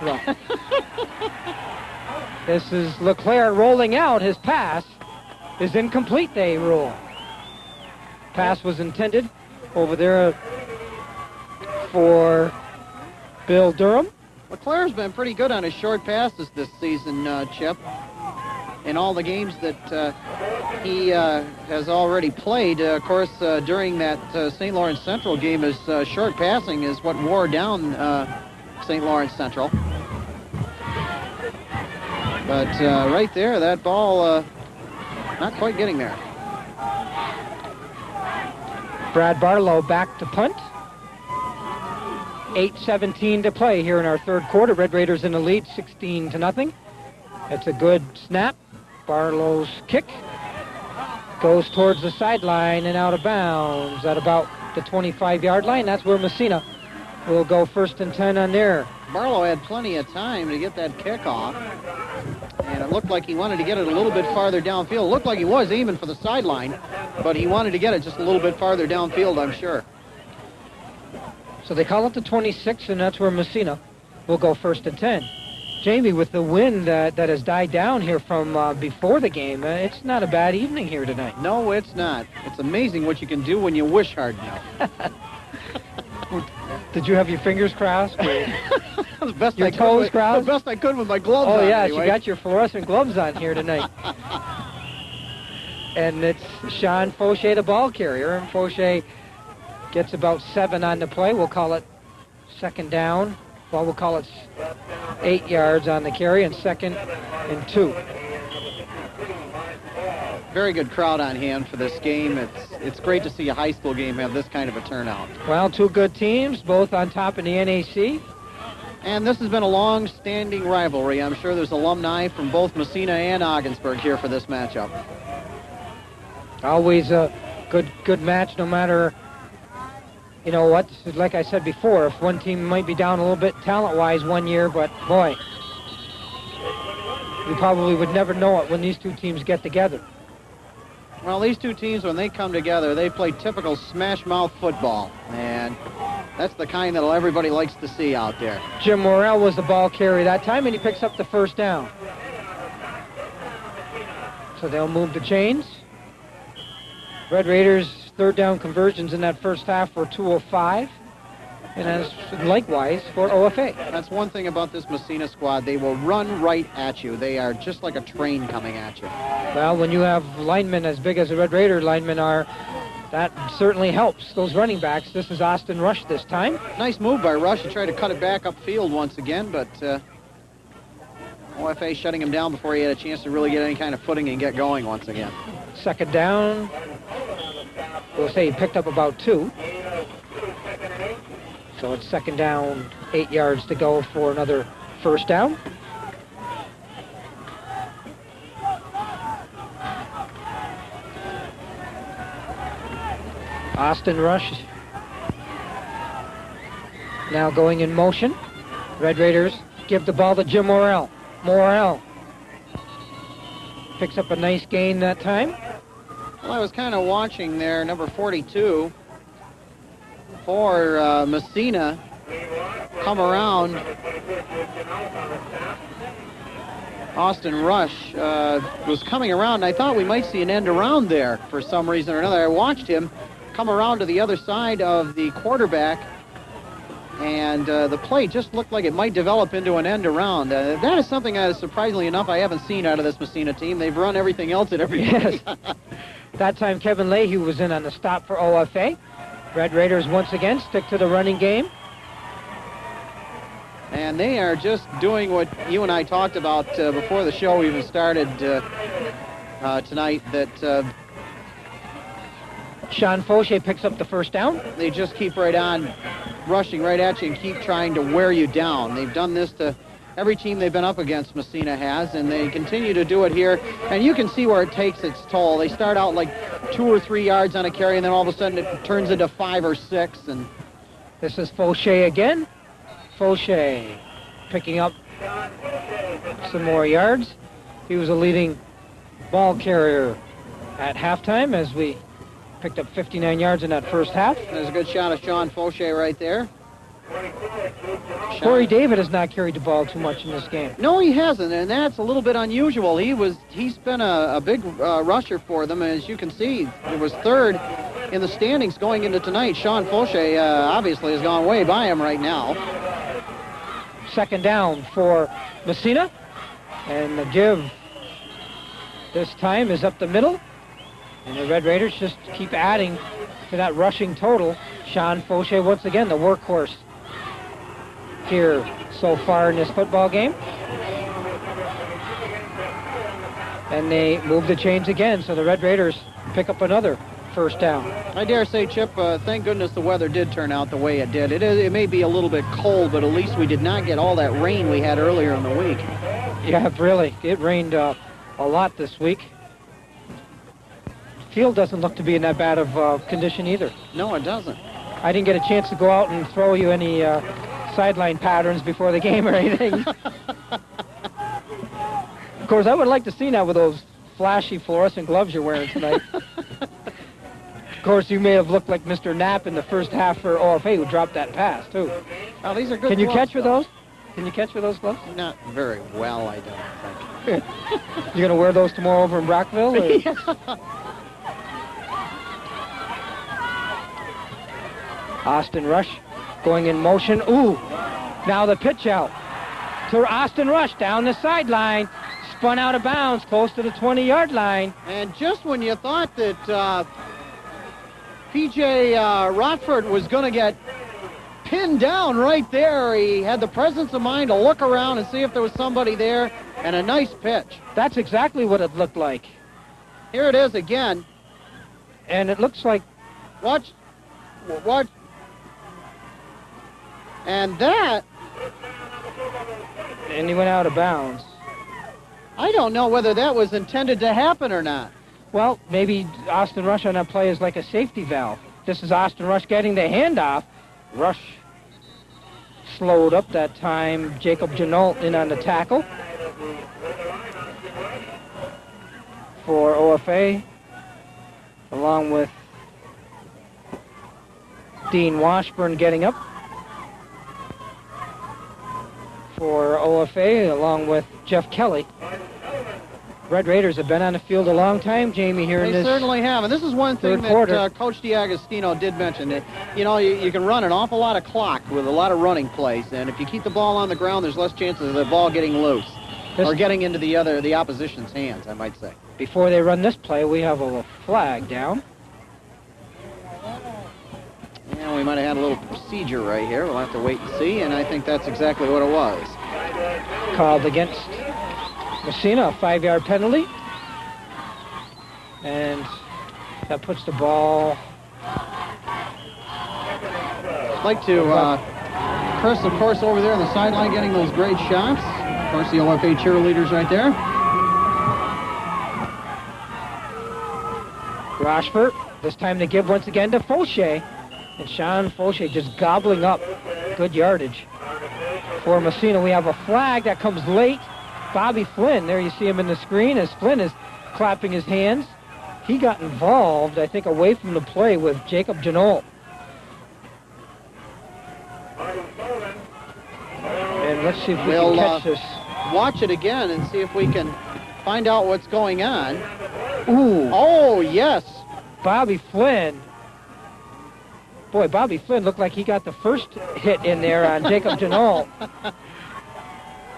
This is LeClaire rolling out. His pass is incomplete, they rule. Pass was intended over there for Bill Durham. LeClaire's been pretty good on his short passes this season, Chip. In all the games that he has already played, of course, during that St. Lawrence Central game, his short passing is what wore down St. Lawrence Central. But right there, that ball not quite getting there. Brad Barlow back to punt. 8:17 to play here in our third quarter. Red Raiders in the lead, 16-0. It's a good snap. Barlow's kick goes towards the sideline and out of bounds at about the 25-yard line. That's where Massena will go 1st and 10 on there. Barlow had plenty of time to get that kick off, and it looked like he wanted to get it a little bit farther downfield. It looked like he was aiming for the sideline, but he wanted to get it just a little bit farther downfield, I'm sure. So they call it the 26, and that's where Massena will go 1st and 10. Jamie, with the wind that has died down here from before the game, it's not a bad evening here tonight. No, it's not. It's amazing what you can do when you wish hard enough. Did you have your fingers crossed? The best Your I toes could, crossed? The best I could with my gloves on. Oh, yeah, anyway. you got your fluorescent gloves on here tonight. And it's Sean Fauché, the ball carrier. And Fauché gets about 7 on the play. We'll call it second down. Well, we'll call it 8 yards on the carry and 2nd and 2. Very good crowd on hand for this game. It's great to see a high school game have this kind of a turnout. Well, 2 good teams, both on top in the NAC. And this has been a long-standing rivalry. I'm sure there's alumni from both Massena and Ogdensburg here for this matchup. Always a good match, no matter, you know what, like I said before, if one team might be down a little bit talent-wise one year, but boy, you probably would never know it when these 2 teams get together. Well, these 2 teams, when they come together, they play typical smash-mouth football, and that's the kind that everybody likes to see out there. Jim Morrell was the ball carrier that time, and he picks up the first down. So they'll move the chains. Red Raiders' third down conversions in that first half were 205, and as likewise for OFA. That's one thing about this Massena squad. They will run right at you. They are just like a train coming at you. Well, when you have linemen as big as the Red Raider linemen are, that certainly helps those running backs. This is Austin Rush this time. Nice move by Rush to try to cut it back upfield once again, but OFA shutting him down before he had a chance to really get any kind of footing and get going once again. Second down. We'll say he picked up about 2. So it's second down, 8 yards to go for another first down. Austin Rush now going in motion. Red Raiders give the ball to Jim Morrell. Morrell picks up a nice gain that time. Well, I was kind of watching there, number 42 for Massena come around. Austin Rush was coming around, and I thought we might see an end around there for some reason or another. I watched him come around to the other side of the quarterback, and the play just looked like it might develop into an end around. That is something that, surprisingly enough, I haven't seen out of this Massena team. They've run everything else at every Yes. That time Kevin Leahy was in on the stop for OFA. Red Raiders once again stick to the running game. And they are just doing what you and I talked about before the show even started tonight, that Sean Fauché picks up the first down. they just keep right on rushing right at you and keep trying to wear you down. They've done this to every team they've been up against, Massena has, and they continue to do it here. And you can see where it takes its toll. They start out like 2 or 3 yards on a carry, and then all of a sudden it turns into 5 or 6. And This is Fauché again. Fauché picking up some more yards. He was a leading ball carrier at halftime as we picked up 59 yards in that first half. there's a good shot of Sean Fauché right there. Corey David has not carried the ball too much in this game. No, he hasn't, and that's a little bit unusual. He's been a big rusher for them, and as you can see, it was third in the standings going into tonight. Sean Fauché obviously has gone way by him right now. Second down for Massena, and the give this time is up the middle, and the Red Raiders just keep adding to that rushing total. Sean Fauché once again the workhorse here so far in this football game. And they move the chains again, so the Red Raiders pick up another first down. I dare say, Chip, thank goodness the weather did turn out the way it did. It may be a little bit cold, but at least we did not get all that rain we had earlier in the week. Yeah, really. It rained a lot this week. Field doesn't look to be in that bad of condition either. No, it doesn't. I didn't get a chance to go out and throw you any sideline patterns before the game or anything. Of course, I would like to see now with those flashy fluorescent gloves you're wearing tonight. Of course, you may have looked like Mr. Knapp in the first half for OFA, who dropped that pass, too. Oh, these are good Can you gloves, catch with though. those? Can you catch with those gloves? Not very well, I don't think. You're going to wear those tomorrow over in Brockville? Or? Austin Rush going in motion. Ooh, now the pitch out to Austin Rush down the sideline. spun out of bounds close to the 20-yard line. And just when you thought that P.J. Rockford was going to get pinned down right there, he had the presence of mind to look around and see if there was somebody there, and a nice pitch. That's exactly what it looked like. Here it is again. And it looks like... Watch. And that... And he went out of bounds. I don't know whether that was intended to happen or not. Well, maybe Austin Rush on that play is like a safety valve. This is Austin Rush getting the handoff. Rush slowed up that time. Jacob Janolt in on the tackle for OFA, along with Dean Washburn getting up for OFA, along with Jeff Kelly. Red Raiders have been on the field a long time, Jamie, here in this. They certainly have, and this is one thing that Coach DiAgostino did mention, that, you know, you can run an awful lot of clock with a lot of running plays, and if you keep the ball on the ground, there's less chances of the ball getting loose or getting into the opposition's hands, I might say. Before they run this play, we have a flag down. Yeah, we might have had a little procedure right here. We'll have to wait and see, and I think that's exactly what it was. Called against Massena, a 5-yard penalty. And that puts the ball... I'd like to, Chris, of course, over there on the sideline getting those great shots. Of course, the OFA cheerleaders right there. Rochford, this time to give once again to Fauché. And Sean Fauché just gobbling up good yardage. For Massena, we have a flag that comes late. Bobby Flynn, there you see him in the screen as Flynn is clapping his hands. He got involved, I think, away from the play with Jacob Janolt. And let's see if we can catch this. Watch it again and see if we can find out what's going on. Ooh. Oh, yes. Bobby Flynn. Boy, Bobby Flynn looked like he got the first hit in there on Jacob Janolt.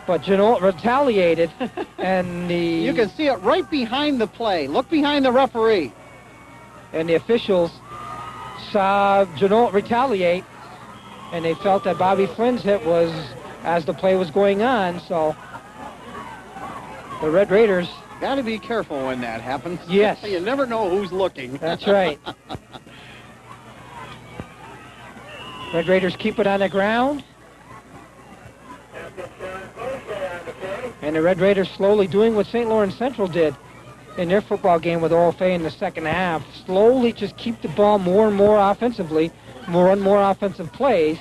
But Janolt retaliated, and You can see it right behind the play. Look behind the referee. And the officials saw Janolt retaliate, and they felt that Bobby Flynn's hit was as the play was going on, so the Red Raiders... Got to be careful when that happens. Yes. You never know who's looking. That's right. Red Raiders keep it on the ground. And the Red Raiders slowly doing what St. Lawrence Central did in their football game with OFA in the second half. Slowly just keep the ball more and more offensively, run more offensive plays.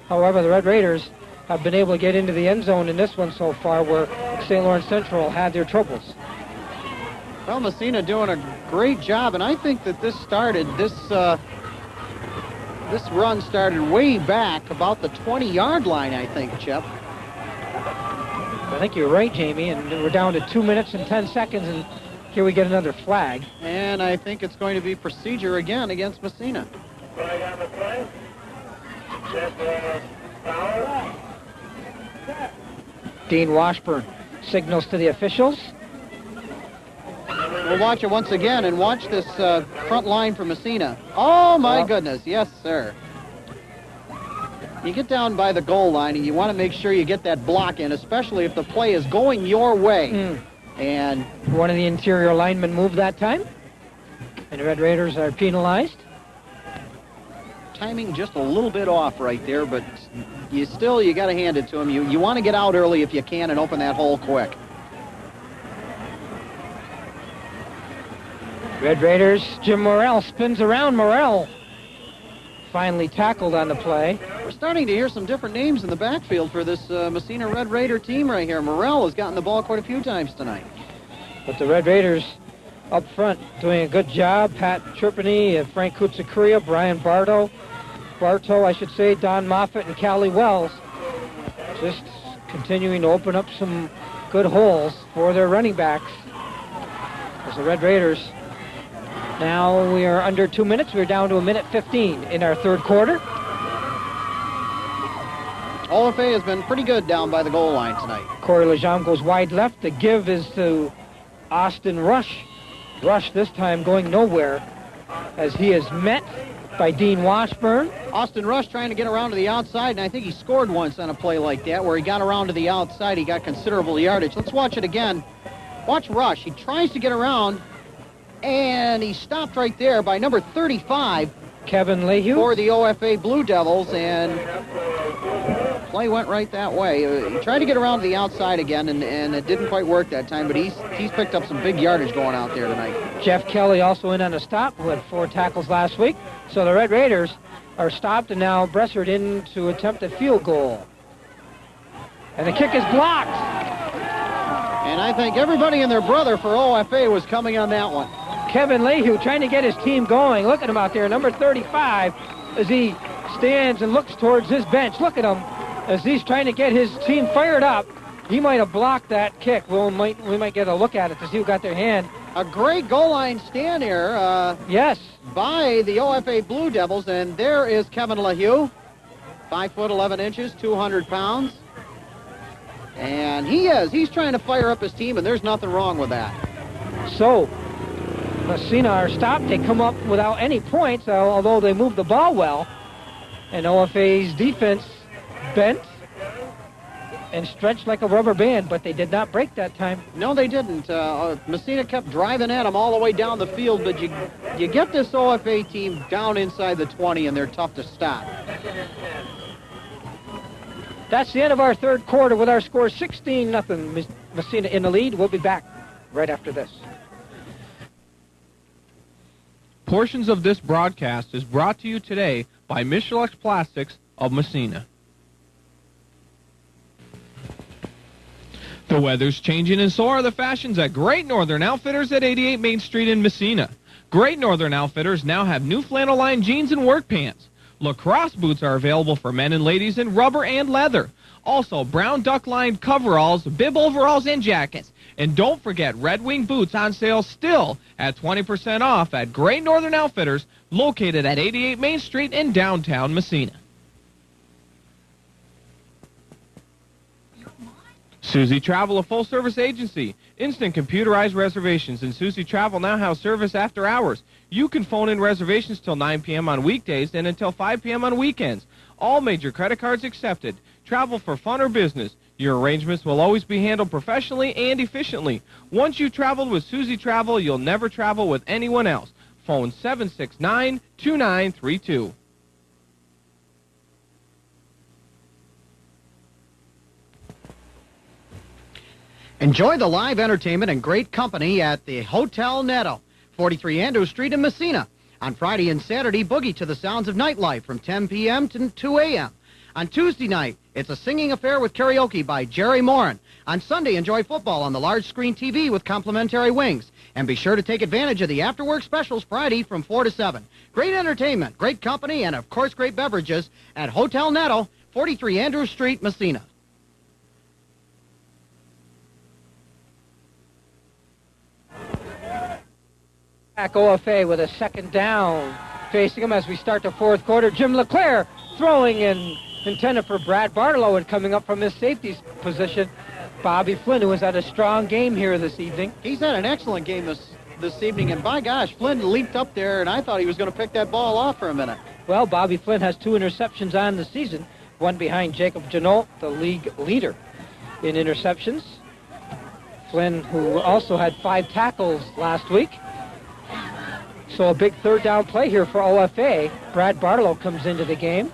However, the Red Raiders have been able to get into the end zone in this one so far, where St. Lawrence Central had their troubles. Well, Massena doing a great job, and I think that this run started way back about the 20-yard line, I think, Chip. I think you're right, Jamie, and we're down to 2 minutes and 10 seconds, and here we get another flag. And I think it's going to be procedure again against Massena. Flag on the play. Foul. Dean Washburn signals to the officials. We'll watch it once again, and watch this front line for Massena. Oh, my goodness. Yes, sir. You get down by the goal line, and you want to make sure you get that block in, especially if the play is going your way. And one of the interior linemen moved that time, and the Red Raiders are penalized. Timing just a little bit off right there, but you got to hand it to him. You want to get out early if you can and open that hole quick. Red Raiders, Jim Morrell spins around. Morrell finally tackled on the play. We're starting to hear some different names in the backfield for this Massena Red Raider team right here. Morrell has gotten the ball quite a few times tonight. But the Red Raiders up front doing a good job. Pat Tripany, Frank Kutsakuria, Brian Bartow, I should say, Don Moffitt, and Callie Wells just continuing to open up some good holes for their running backs. As the Red Raiders, now we are under 2 minutes. We're down to 1:15 in our third quarter. OFA has been pretty good down by the goal line tonight. Corey Lejam goes wide left. The give is to Austin Rush. Rush this time going nowhere as he is met by Dean Washburn. Austin Rush trying to get around to the outside, and I think he scored once on a play like that where he got around to the outside. He got considerable yardage. Let's watch it again. Watch Rush. He tries to get around, and he stopped right there by number 35 Kevin Lehue for the OFA Blue Devils, and play went right that way. He tried to get around to the outside again, and it didn't quite work that time, but he's picked up some big yardage going out there tonight. Jeff Kelly also in on a stop, who had 4 tackles last week. So the Red Raiders are stopped, and now Bressard in to attempt a field goal. And the kick is blocked. And I think everybody and their brother for OFA was coming on that one. Kevin Lehue trying to get his team going. Look at him out there, number 35, as he stands and looks towards his bench. Look at him as he's trying to get his team fired up. He might have blocked that kick. We might get a look at it to see who got their hand. A great goal line stand here. Yes. By the OFA Blue Devils, and there is Kevin Lehue, 5 foot 11 inches, 200 pounds. And he's trying to fire up his team, and there's nothing wrong with that. So, Massena are stopped. They come up without any points, although they moved the ball well. And OFA's defense bent and stretched like a rubber band, but they did not break that time. No, they didn't. Massena kept driving at them all the way down the field, but you get this OFA team down inside the 20, and they're tough to stop. That's the end of our third quarter with our score 16-0. Massena in the lead. We'll be back right after this. Portions of this broadcast is brought to you today by Michelix Plastics of Massena. The weather's changing, and so are the fashions at Great Northern Outfitters at 88 Main Street in Massena. Great Northern Outfitters now have new flannel-lined jeans and work pants. Lacrosse boots are available for men and ladies in rubber and leather. Also, brown duck-lined coveralls, bib overalls, and jackets. And don't forget Red Wing boots on sale still at 20% off at Great Northern Outfitters, located at 88 Main Street in downtown Massena. Susie Travel, a full-service agency. Instant computerized reservations, and Susie Travel now has service after hours. You can phone in reservations till 9 p.m. on weekdays and until 5 p.m. on weekends. All major credit cards accepted. Travel for fun or business. Your arrangements will always be handled professionally and efficiently. Once you've traveled with Susie Travel, you'll never travel with anyone else. Phone 769-2932. Enjoy the live entertainment and great company at the Hotel Netto, 43 Andrews Street in Massena. On Friday and Saturday, boogie to the sounds of nightlife from 10 p.m. to 2 a.m. On Tuesday night, it's a singing affair with karaoke by Jerry Morin. On Sunday, enjoy football on the large screen TV with complimentary wings. And be sure to take advantage of the after-work specials Friday from 4 to 7. Great entertainment, great company, and of course great beverages at Hotel Netto, 43 Andrews Street, Massena. Back OFA with a second down facing him as we start the fourth quarter. Jim LeClaire throwing and intended for Brad Barlow, and coming up from his safety position, Bobby Flynn, who has had a strong game here this evening. He's had an excellent game this evening, and by gosh, Flynn leaped up there, and I thought he was going to pick that ball off for a minute. Well, Bobby Flynn has 2 interceptions on the season, one behind Jacob Janot, the league leader in interceptions. Flynn, who also had 5 tackles last week. So a big third down play here for OFA. Brad Barlow comes into the game.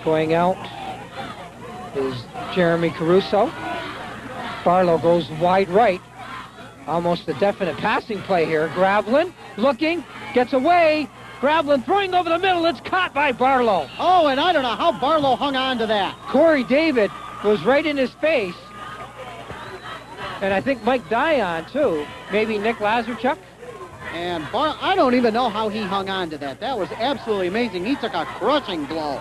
Going out is Jeremy Caruso. Barlow goes wide right. Almost a definite passing play here. Gravlin looking, gets away. Gravlin throwing over the middle. It's caught by Barlow. Oh, and I don't know how Barlow hung on to that. Corey David was right in his face. And I think Mike Dion, too. Maybe Nick Lazarchuk. And I don't even know how he hung on to that. That was absolutely amazing. He took a crushing blow.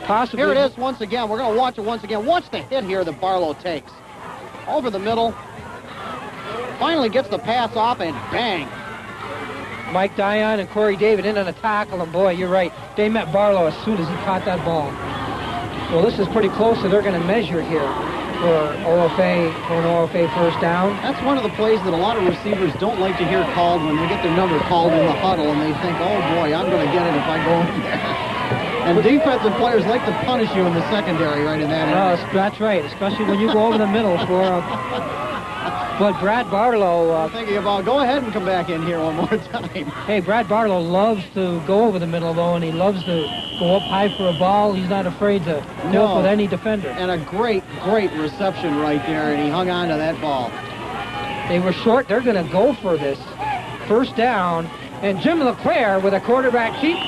Possibly. Here it is once again. We're going to watch it once again. Watch the hit here that Barlow takes. Over the middle. Finally gets the pass off, and bang. Mike Dion and Corey David in on a tackle, and boy, you're right. They met Barlow as soon as he caught that ball. Well, this is pretty close, so they're going to measure here for an OFA first down. That's one of the plays that a lot of receivers don't like to hear called when they get their number called in the huddle, and they think, oh boy, I'm going to get it if I go in there. And defensive players like to punish you in the secondary right in that area. Oh, that's right, especially when you go over the middle for but Brad Barlow... thinking about, go ahead and come back in here one more time. Hey, Brad Barlow loves to go over the middle, though, and he loves to go up high for a ball. He's not afraid to go up with any defender. And a great, great reception right there, and he hung on to that ball. They were short. They're going to go for this first down. And Jim LeClaire with a quarterback keep,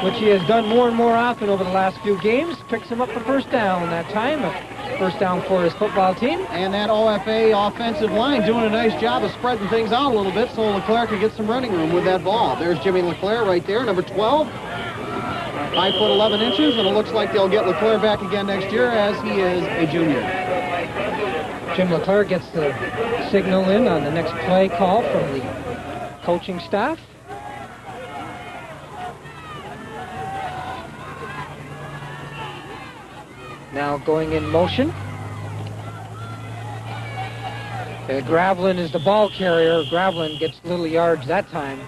which he has done more and more often over the last few games, picks him up for first down that time. First down for his football team. And that OFA offensive line doing a nice job of spreading things out a little bit so LeClaire can get some running room with that ball. There's Jimmy LeClaire right there, number 12. 5 foot 11 inches, and it looks like they'll get LeClaire back again next year as he is a junior. Jim LeClaire gets the signal in on the next play call from the coaching staff. Now going in motion. Gravlin is the ball carrier. Gravlin gets little yards that time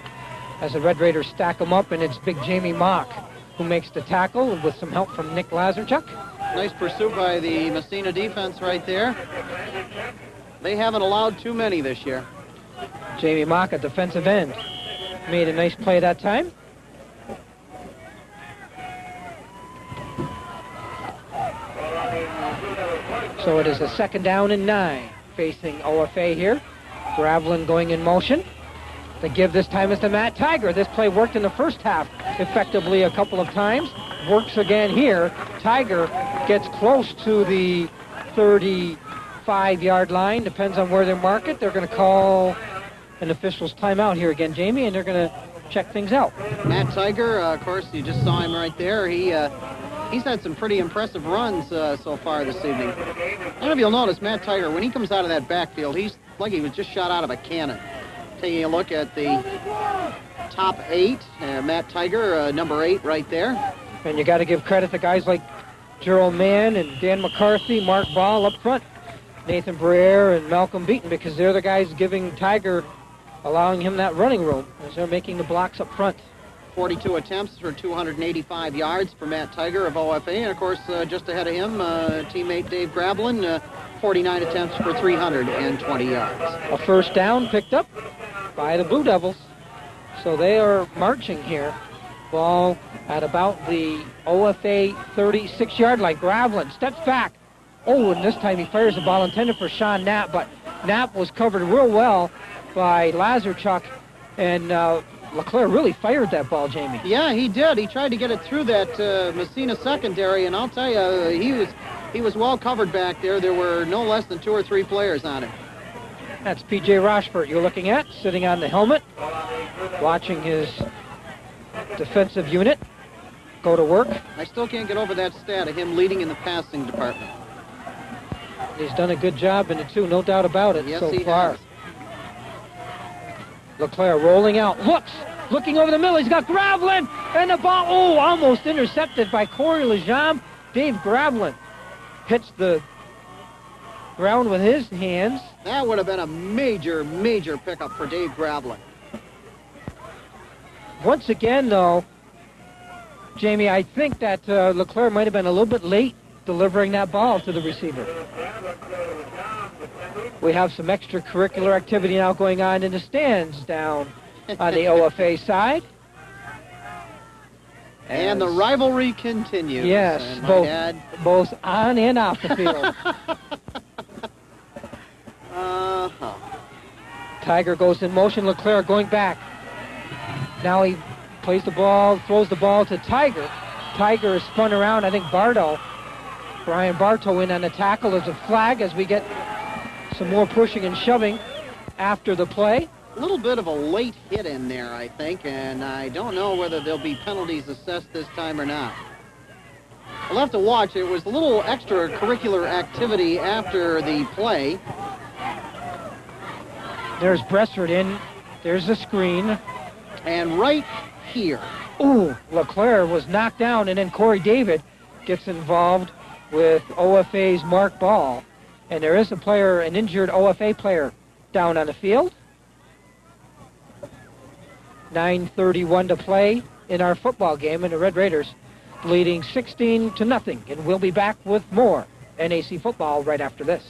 as the Red Raiders stack them up, and it's big Jamie Mock who makes the tackle with some help from Nick Lazarchuk. Nice pursuit by the Massena defense right there. They haven't allowed too many this year. Jamie Mock, a defensive end, made a nice play that time. So it is a 2nd down and 9 facing OFA here. Gravlin going in motion. The give this time is to Matt Tiger. This play worked in the first half effectively a couple of times. Works again here. Tiger gets close to the 35-yard line. Depends on where they mark it. They're going to call an official's timeout here again, Jamie, and they're going to check things out. Matt Tiger, of course, you just saw him right there. He's had some pretty impressive runs so far this evening. I don't know if you'll notice, Matt Tiger, when he comes out of that backfield, he's like he was just shot out of a cannon. Taking a look at the top 8, Matt Tiger, number 8 right there. And you got to give credit to guys like Gerald Mann and Dan McCarthy, Mark Ball up front, Nathan Breer and Malcolm Beaton, because they're the guys giving Tiger, allowing him that running room as they're making the blocks up front. 42 attempts for 285 yards for Matt Tiger of OFA. And, of course, just ahead of him, teammate Dave Gravlin, 49 attempts for 320 yards. A first down picked up by the Blue Devils. So they are marching here. Ball at about the OFA 36-yard line. Gravlin steps back. Oh, and this time he fires the ball intended for Sean Knapp, but Knapp was covered real well by Lazarchuk, and LeClaire really fired that ball, Jamie. Yeah, he did. He tried to get it through that Massena secondary, and I'll tell you, he was well covered back there. There were no less than 2 or 3 players on him. That's P.J. Rochford you're looking at, sitting on the helmet, watching his defensive unit go to work. I still can't get over that stat of him leading in the passing department. He's done a good job in it, too, no doubt about it so far. Has. LeClaire rolling out, looking over the middle. He's got Gravlin, and the ball, almost intercepted by Corey Lejean. Dave Gravlin hits the ground with his hands. That would have been a major, major pickup for Dave Gravlin. Once again, though, Jamie, I think that LeClaire might have been a little bit late delivering that ball to the receiver. We have some extracurricular activity now going on in the stands down on the OFA side. And the rivalry continues. Yes, both on and off the field. Tiger goes in motion. LeClaire going back. Now he plays the ball, throws the ball to Tiger. Tiger is spun around. I think Brian Bartow in on the tackle. There's a flag as we get some more pushing and shoving after the play. A little bit of a late hit in there, I think, and I don't know whether there'll be penalties assessed this time or not. We'll have to watch. It was a little extracurricular activity after the play. There's Bressford in. There's the screen. And right here. Ooh, LeClaire was knocked down, and then Corey David gets involved with OFA's Mark Ball. And there is an injured OFA player down on the field. 9:31 to play in our football game, and the Red Raiders leading 16-0. And we'll be back with more NAC football right after this.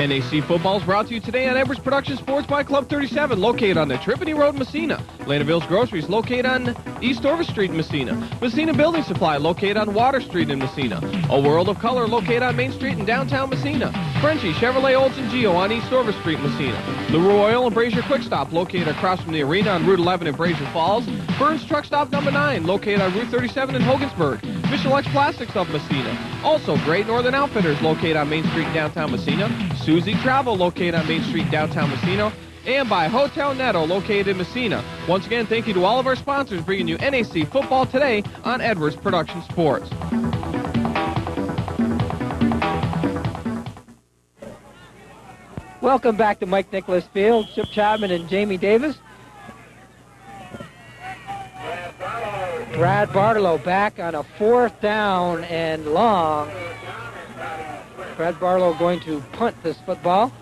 NAC football is brought to you today on Edwards Production Sports by Club 37, located on the Tripoli Road in Massena. Landaville's Groceries, located on East Orvis Street in Massena. Massena Building Supply, located on Water Street in Massena. A World of Color, located on Main Street in downtown Massena. Frenchie Chevrolet Olds & Geo on East Orvis Street in Massena. LaRue Oil and Brazier Quick Stop, located across from the arena on Route 11 in Brazier Falls. Burns Truck Stop number 9, located on Route 37 in Hogansburg. Michelex Plastics of Massena. Also, Great Northern Outfitters, located on Main Street in downtown Massena. Susie Travel, located on Main Street downtown Massena. And by Hotel Netto, located in Massena. Once again, thank you to all of our sponsors bringing you NAC football today on Edwards Production Sports. Welcome back to Mike Nicholas Field. Chip Chapman and Jamie Davis. Brad Barlow back on a 4th down and long. Brad Barlow going to punt this football.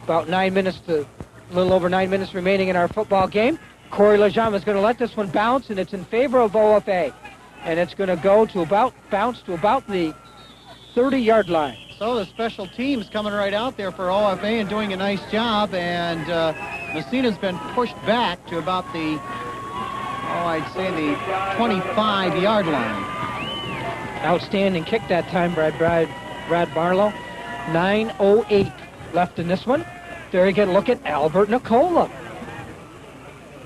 About a little over 9 minutes remaining in our football game. Corey Lejama is going to let this one bounce, and it's in favor of OFA. And it's going to bounce to about the 30-yard line. So the special teams coming right out there for OFA and doing a nice job. And Massena's been pushed back to about the, I'd say the 25-yard line. Outstanding kick that time, Brad Barlow. 9:08 left in this one. There you get a look at Albert Nicola.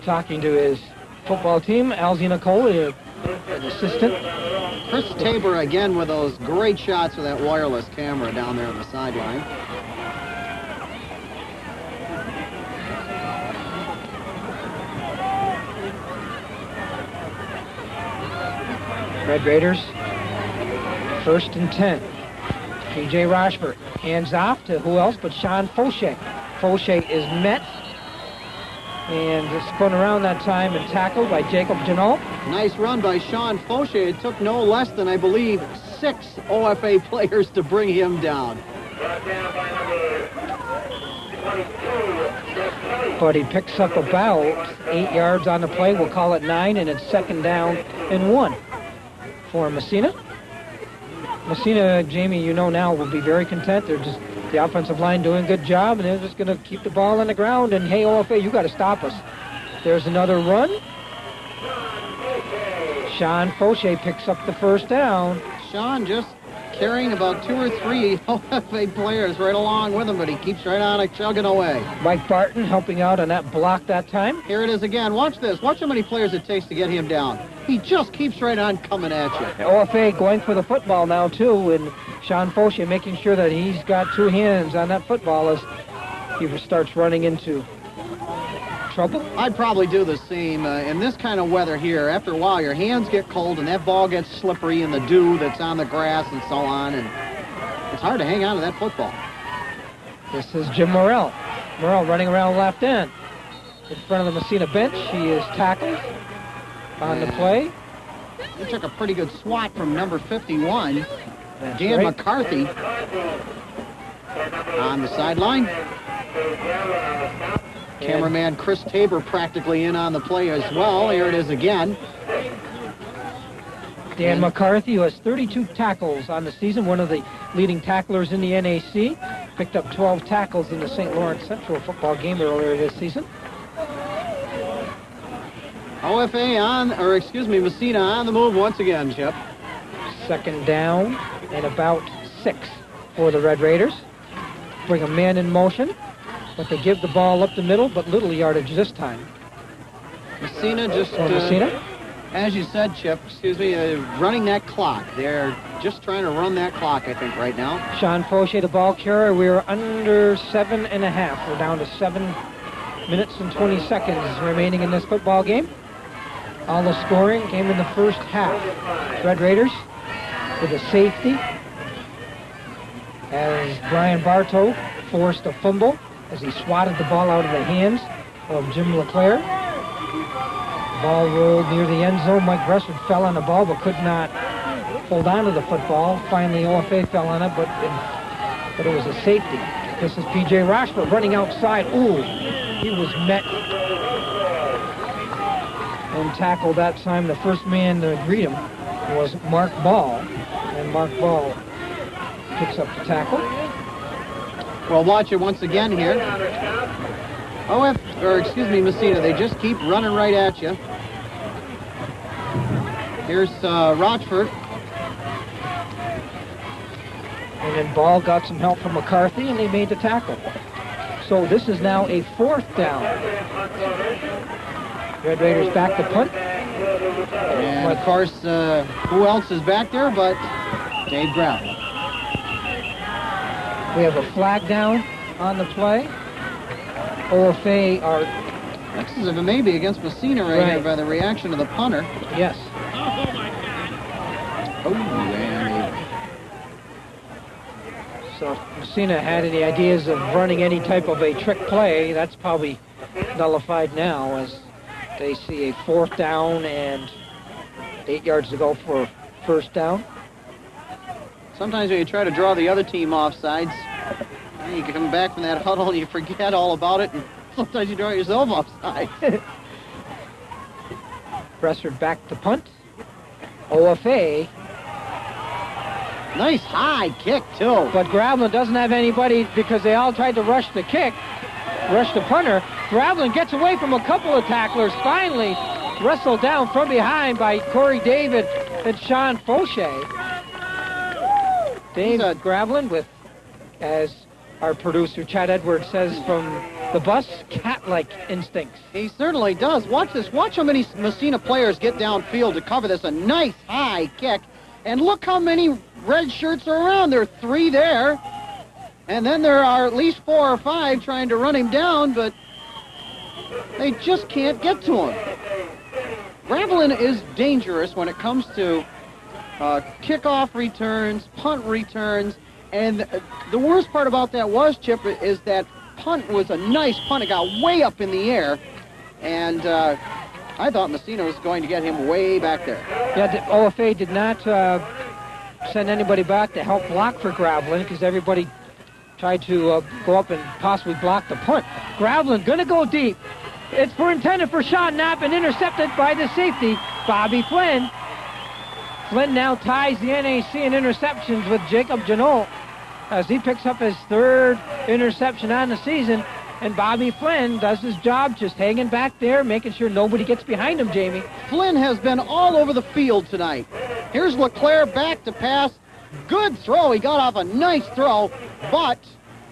Talking to his football team, Alzi Nicola, an assistant. Chris Tabor again with those great shots with that wireless camera down there on the sideline. Red Raiders, 1st and 10. P.J. Rochford hands off to who else but Sean Fauché. Fauché is met and spun around that time and tackled by Jacob Janot. Nice run by Sean Fauché. It took no less than, I believe, 6 OFA players to bring him down. But he picks up about 8 yards on the play. We'll call it 9, and it's 2nd down and 1 for Massena. Massena, Jamie, you know now, will be very content. They're just, the offensive line doing a good job, and they're just going to keep the ball on the ground. And, hey, OFA, you got to stop us. There's another run. Sean Fauché picks up the 1st down. Sean just carrying about 2 or 3 OFA players right along with him, but he keeps right on chugging away. Mike Barton helping out on that block that time. Here it is again. Watch this. Watch how many players it takes to get him down. He just keeps right on coming at you. OFA going for the football now, too, and Sean Fauché making sure that he's got 2 hands on that football as he starts running into trouble. I'd probably do the same in this kind of weather here. After a while, your hands get cold and that ball gets slippery in the dew that's on the grass and so on, and it's hard to hang on to that football. This is Jim Morrell. Morrell running around left end. In front of the Massena bench, he is tackled on the play. He took a pretty good swat from number 51, That's Dan right. McCarthy, on the sideline. Cameraman Chris Tabor practically in on the play as well. Here it is again. Dan McCarthy, who has 32 tackles on the season, one of the leading tacklers in the NAC, picked up 12 tackles in the St. Lawrence Central football game earlier this season. Massena on the move once again, Chip. 2nd down and about 6 for the Red Raiders. Bring a man in motion, but they give the ball up the middle, but little yardage this time. Massena just, Massena? as you said, Chip, running that clock. They're just trying to run that clock, I think, right now. Sean Fauché, the ball carrier. We're under 7.5. We're down to 7 minutes and 20 seconds remaining in this football game. All the scoring came in the first half. Red Raiders with a safety as Brian Bartow forced a fumble as he swatted the ball out of the hands of Jim LeClaire. Ball rolled near the end zone. Mike Bressard fell on the ball but could not hold on to the football. Finally, OFA fell on it, but it was a safety. This is P.J. Rochford running outside. Ooh, he was met and tackled that time. The first man to greet him was Mark Ball, and Mark Ball picks up the tackle. Well, watch it once again here. Massena, they just keep running right at you. Here's Rochford. And then Ball got some help from McCarthy, and they made the tackle. So this is now a 4th down. Red Raiders back to punt. And, of course, who else is back there but Dave Gravel. We have a flag down on the play. OFA are... This is a maybe against Massena right here by the reaction of the punter. Yes. Oh, and So if Massena had any ideas of running any type of a trick play, that's probably nullified now as they see a 4th down and 8 yards to go for 1st down. sometimes when you try to draw the other team off sides, you can come back from that huddle and you forget all about it, and sometimes you draw yourself off side. Bressard back to punt. OFA. Nice high kick, too. But Gravelin doesn't have anybody because they all tried to rush the kick, rush the punter. Gravelin gets away from a couple of tacklers. Finally wrestled down from behind by Corey David and Sean Fauché. Dave Gravelin with, as our producer Chad Edwards says from the bus, cat-like instincts. He certainly does. Watch this. Watch how many Massena players get downfield to cover this. A nice high kick. And look how many red shirts are around. There are 3 there. And then there are at least 4 or 5 trying to run him down, but they just can't get to him. Gravelin is dangerous when it comes to kickoff returns, punt returns, and the worst part about that was, Chip, is that punt was a nice punt. It got way up in the air, and I thought Massena was going to get him way back there. Yeah, the OFA did not send anybody back to help block for Gravelin because everybody tried to go up and possibly block the punt. Gravelin going to go deep. It's intended for Sean Knapp and intercepted by the safety, Bobby Flynn. Flynn now ties the NAC in interceptions with Jacob Janot as he picks up his 3rd interception on the season. And Bobby Flynn does his job just hanging back there, making sure nobody gets behind him, Jamie. Flynn has been all over the field tonight. Here's LeClaire back to pass. Good throw. He got off a nice throw. But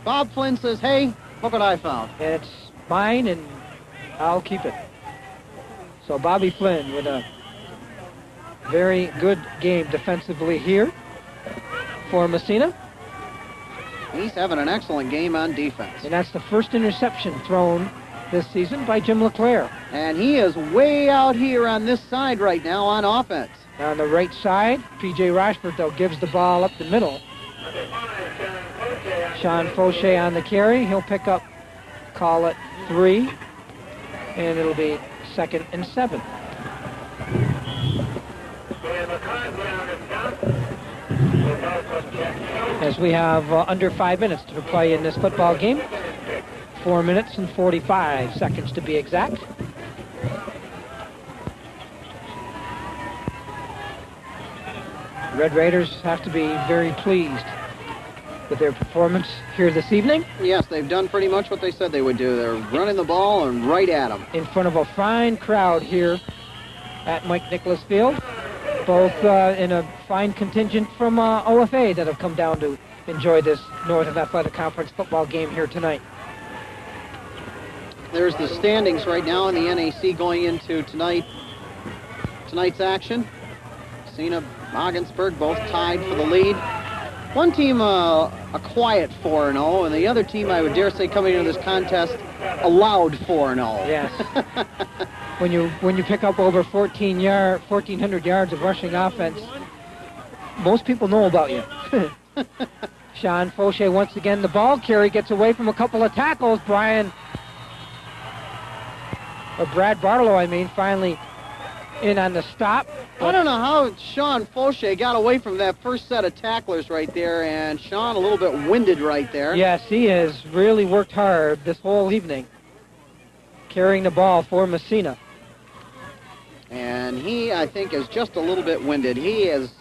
Bob Flynn says, hey, look what I found. And it's mine, and I'll keep it. So Bobby Flynn with a very good game defensively here for Massena. He's having an excellent game on defense. And that's the first interception thrown this season by Jim LeClaire. And he is way out here on this side right now on offense. Now on the right side, P.J. Rochford, though, gives the ball up the middle. Sean Fauché on the carry. He'll pick up, call it 3, and it'll be 2nd and 7. As we have under 5 minutes to play in this football game. 4 minutes and 45 seconds to be exact. Red Raiders have to be very pleased with their performance here this evening. Yes, they've done pretty much what they said they would do. They're running the ball and right at them. In front of a fine crowd here at Mike Nicholas Field. Both in a fine contingent from OFA that have come down to enjoy this Northern Athletic Conference football game here tonight. There's the standings right now in the NAC going into tonight's action. Massena, Ogdensburg both tied for the lead. One team a quiet 4-0, and the other team, I would dare say, coming into this contest, a loud 4-0. Yes. When you pick up over 1,400 yards of rushing offense, most people know about you. Sean Fauché once again the ball carry, gets away from a couple of tackles. Brad Barlow, finally in on the stop. I don't know how Sean Fauché got away from that first set of tacklers right there, and Sean a little bit winded right there. Yes, he has really worked hard this whole evening, carrying the ball for Massena. And he, I think, is just a little bit winded. He has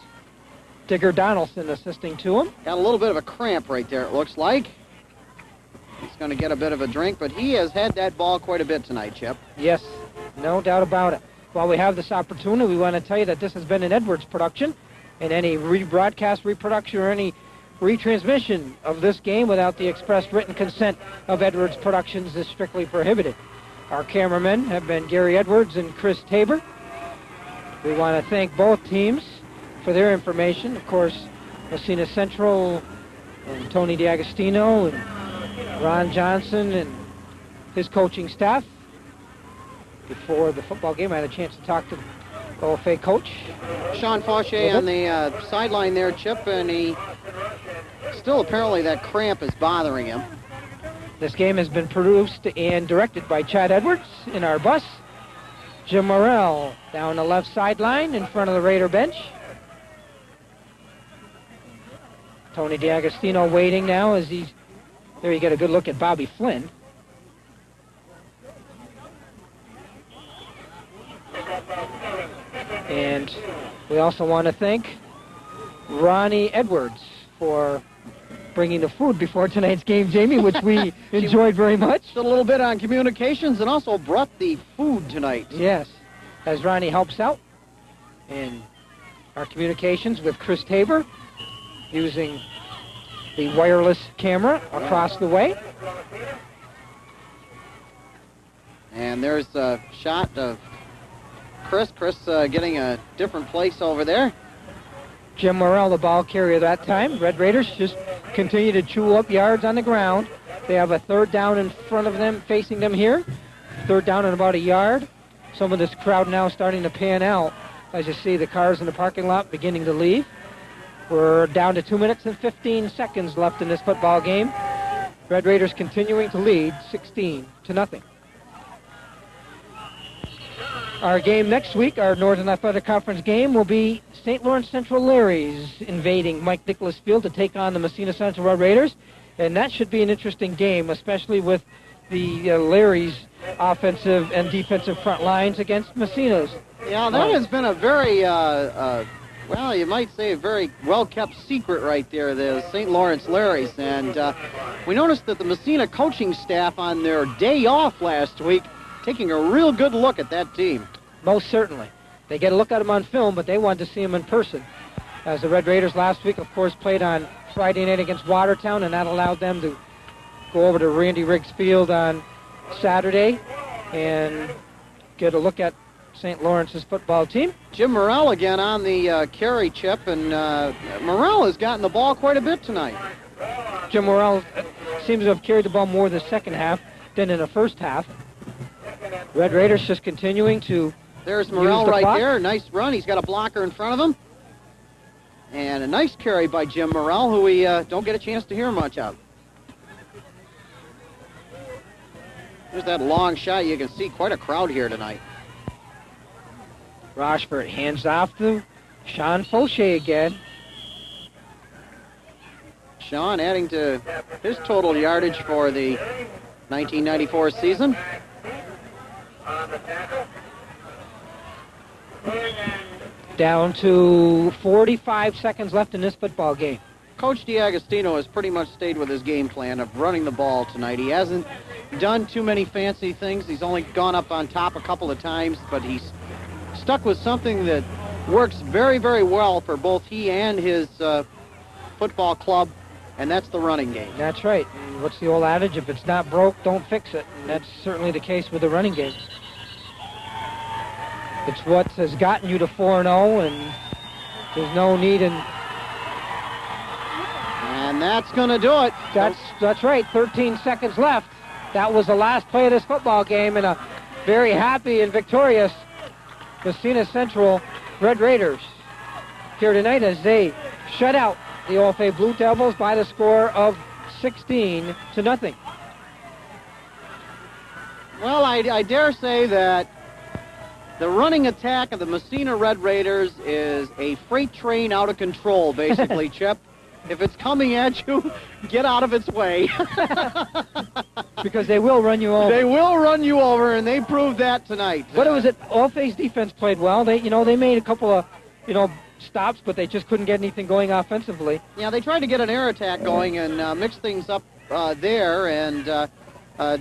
Digger Donaldson assisting to him. got a little bit of a cramp right there, it looks like. He's going to get a bit of a drink, but he has had that ball quite a bit tonight, Chip. Yes, no doubt about it. While we have this opportunity, we want to tell you that this has been an Edwards production, and any rebroadcast, reproduction, or any retransmission of this game without the express written consent of Edwards Productions is strictly prohibited. Our cameramen have been Gary Edwards and Chris Tabor. We want to thank both teams for their information. Of course, Massena Central and Tony D'Agostino and Ron Johnson and his coaching staff. Before the football game, I had a chance to talk to the OFA coach. Sean Fauché on the sideline there, Chip, and he still apparently that cramp is bothering him. This game has been produced and directed by Chad Edwards in our bus. Jim Morrell down the left sideline in front of the Raider bench. Tony D'Agostino waiting now as he's there. You get a good look at Bobby Flynn. And we also want to thank Ronnie Edwards for bringing the food before tonight's game, Jamie, which we enjoyed very much. Did a little bit on communications and also brought the food tonight. Yes, as Ronnie helps out in our communications with Chris Tabor using the wireless camera across the way. And there's a shot of Chris getting a different place over there. Jim Morrell, the ball carrier that time. Red Raiders just continue to chew up yards on the ground. They have a third down in front of them, facing them here. Third down in about a yard. Some of this crowd now starting to pan out. As you see, the cars in the parking lot beginning to leave. We're down to 2 minutes and 15 seconds left in this football game. Red Raiders continuing to lead 16-0. Our game next week, our Northern Athletic Conference game, will be St. Lawrence Central Larrys invading Mike Nicholas Field to take on the Massena Central Red Raiders. And that should be an interesting game, especially with the Larrys' offensive and defensive front lines against Massena's. Yeah, that has been a very, well, you might say a very well-kept secret right there, the St. Lawrence Larrys. And we noticed that the Massena coaching staff on their day off last week taking a real good look at that team. Most certainly. They get a look at them on film, but they wanted to see them in person. As the Red Raiders last week, of course, played on Friday night against Watertown, and that allowed them to go over to Randy Riggs Field on Saturday and get a look at St. Lawrence's football team. Jim Morrell again on the carry, Chip, and Morrell has gotten the ball quite a bit tonight. Jim Morrell seems to have carried the ball more in the second half than in the first half. Red Raiders just continuing to There's Morrell right clock. there. Nice run. He's got a blocker in front of him. And a nice carry by Jim Morrell, who we don't get a chance to hear much of. There's that long shot. You can see quite a crowd here tonight. Rochford hands off to Sean Fauché again. Sean adding to his total yardage for the 1994 season. Down to 45 seconds left in this football game. Coach D'Agostino has pretty much stayed with his game plan of running the ball tonight. He hasn't done too many fancy things. He's only gone up on top a couple of times, but he's stuck with something that works very, very well for both he and his football club, and that's the running game. That's right. And what's the old adage? If it's not broke, don't fix it. And that's certainly the case with the running game. It's what has gotten you to 4-0, and there's no need in... And that's going to do it. That's right. 13 seconds left. That was the last play of this football game, and a very happy and victorious Massena Central Red Raiders here tonight as they shut out the OFA Blue Devils by the score of 16-0. Well, I dare say that the running attack of the Massena Red Raiders is a freight train out of control, basically, Chip. If it's coming at you, get out of its way. Because they will run you over. They will run you over, and they proved that tonight. But it was that OFA's defense played well. They made a couple of, stops, but they just couldn't get anything going offensively. Yeah, they tried to get an air attack going and mix things up there, and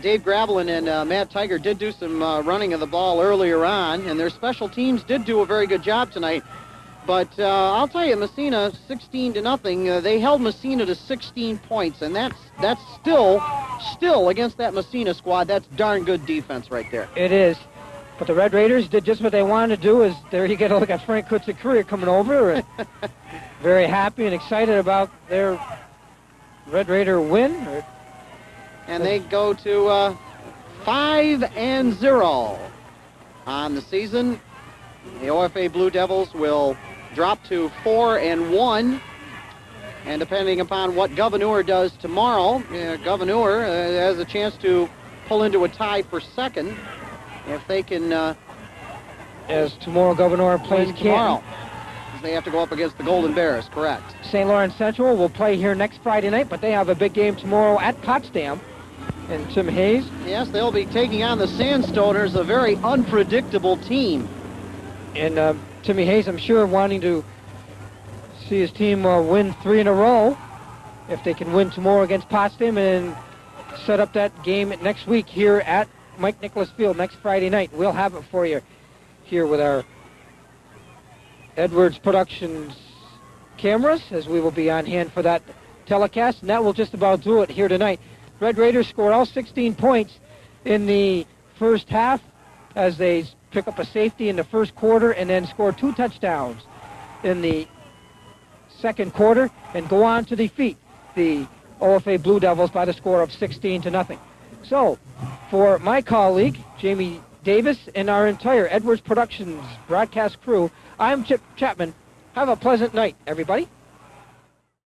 Dave Gravelin and Matt Tiger did do some running of the ball earlier on, and their special teams did do a very good job tonight. But I'll tell you, Massena 16-0. They held Massena to 16 points, and that's still against that Massena squad. That's darn good defense right there. It is. But the Red Raiders did just what they wanted to do. Is there you get a look at Frank Kutsikuriya coming over, very happy and excited about their Red Raider win. And they go to 5-0 on the season. The OFA Blue Devils will drop to 4-1, and depending upon what Governor does tomorrow, Governor has a chance to pull into a tie for second if they can. As tomorrow, Governor plays tomorrow. They have to go up against the Golden Bears, correct? St. Lawrence Central will play here next Friday night, but they have a big game tomorrow at Potsdam. And Tim Hayes. Yes, they'll be taking on the Sandstoners, a very unpredictable team. And Timmy Hayes, I'm sure, wanting to see his team win 3 in a row. If they can win tomorrow against Potsdam and set up that game next week here at Mike Nicholas Field next Friday night. We'll have it for you here with our Edwards Productions cameras, as we will be on hand for that telecast. And that will just about do it here tonight. Red Raiders scored all 16 points in the first half as they pick up a safety in the first quarter and then score 2 touchdowns in the second quarter and go on to defeat the OFA Blue Devils by the score of 16-0. So, for my colleague, Jamie Davis, and our entire Edwards Productions broadcast crew, I'm Chip Chapman. Have a pleasant night, everybody.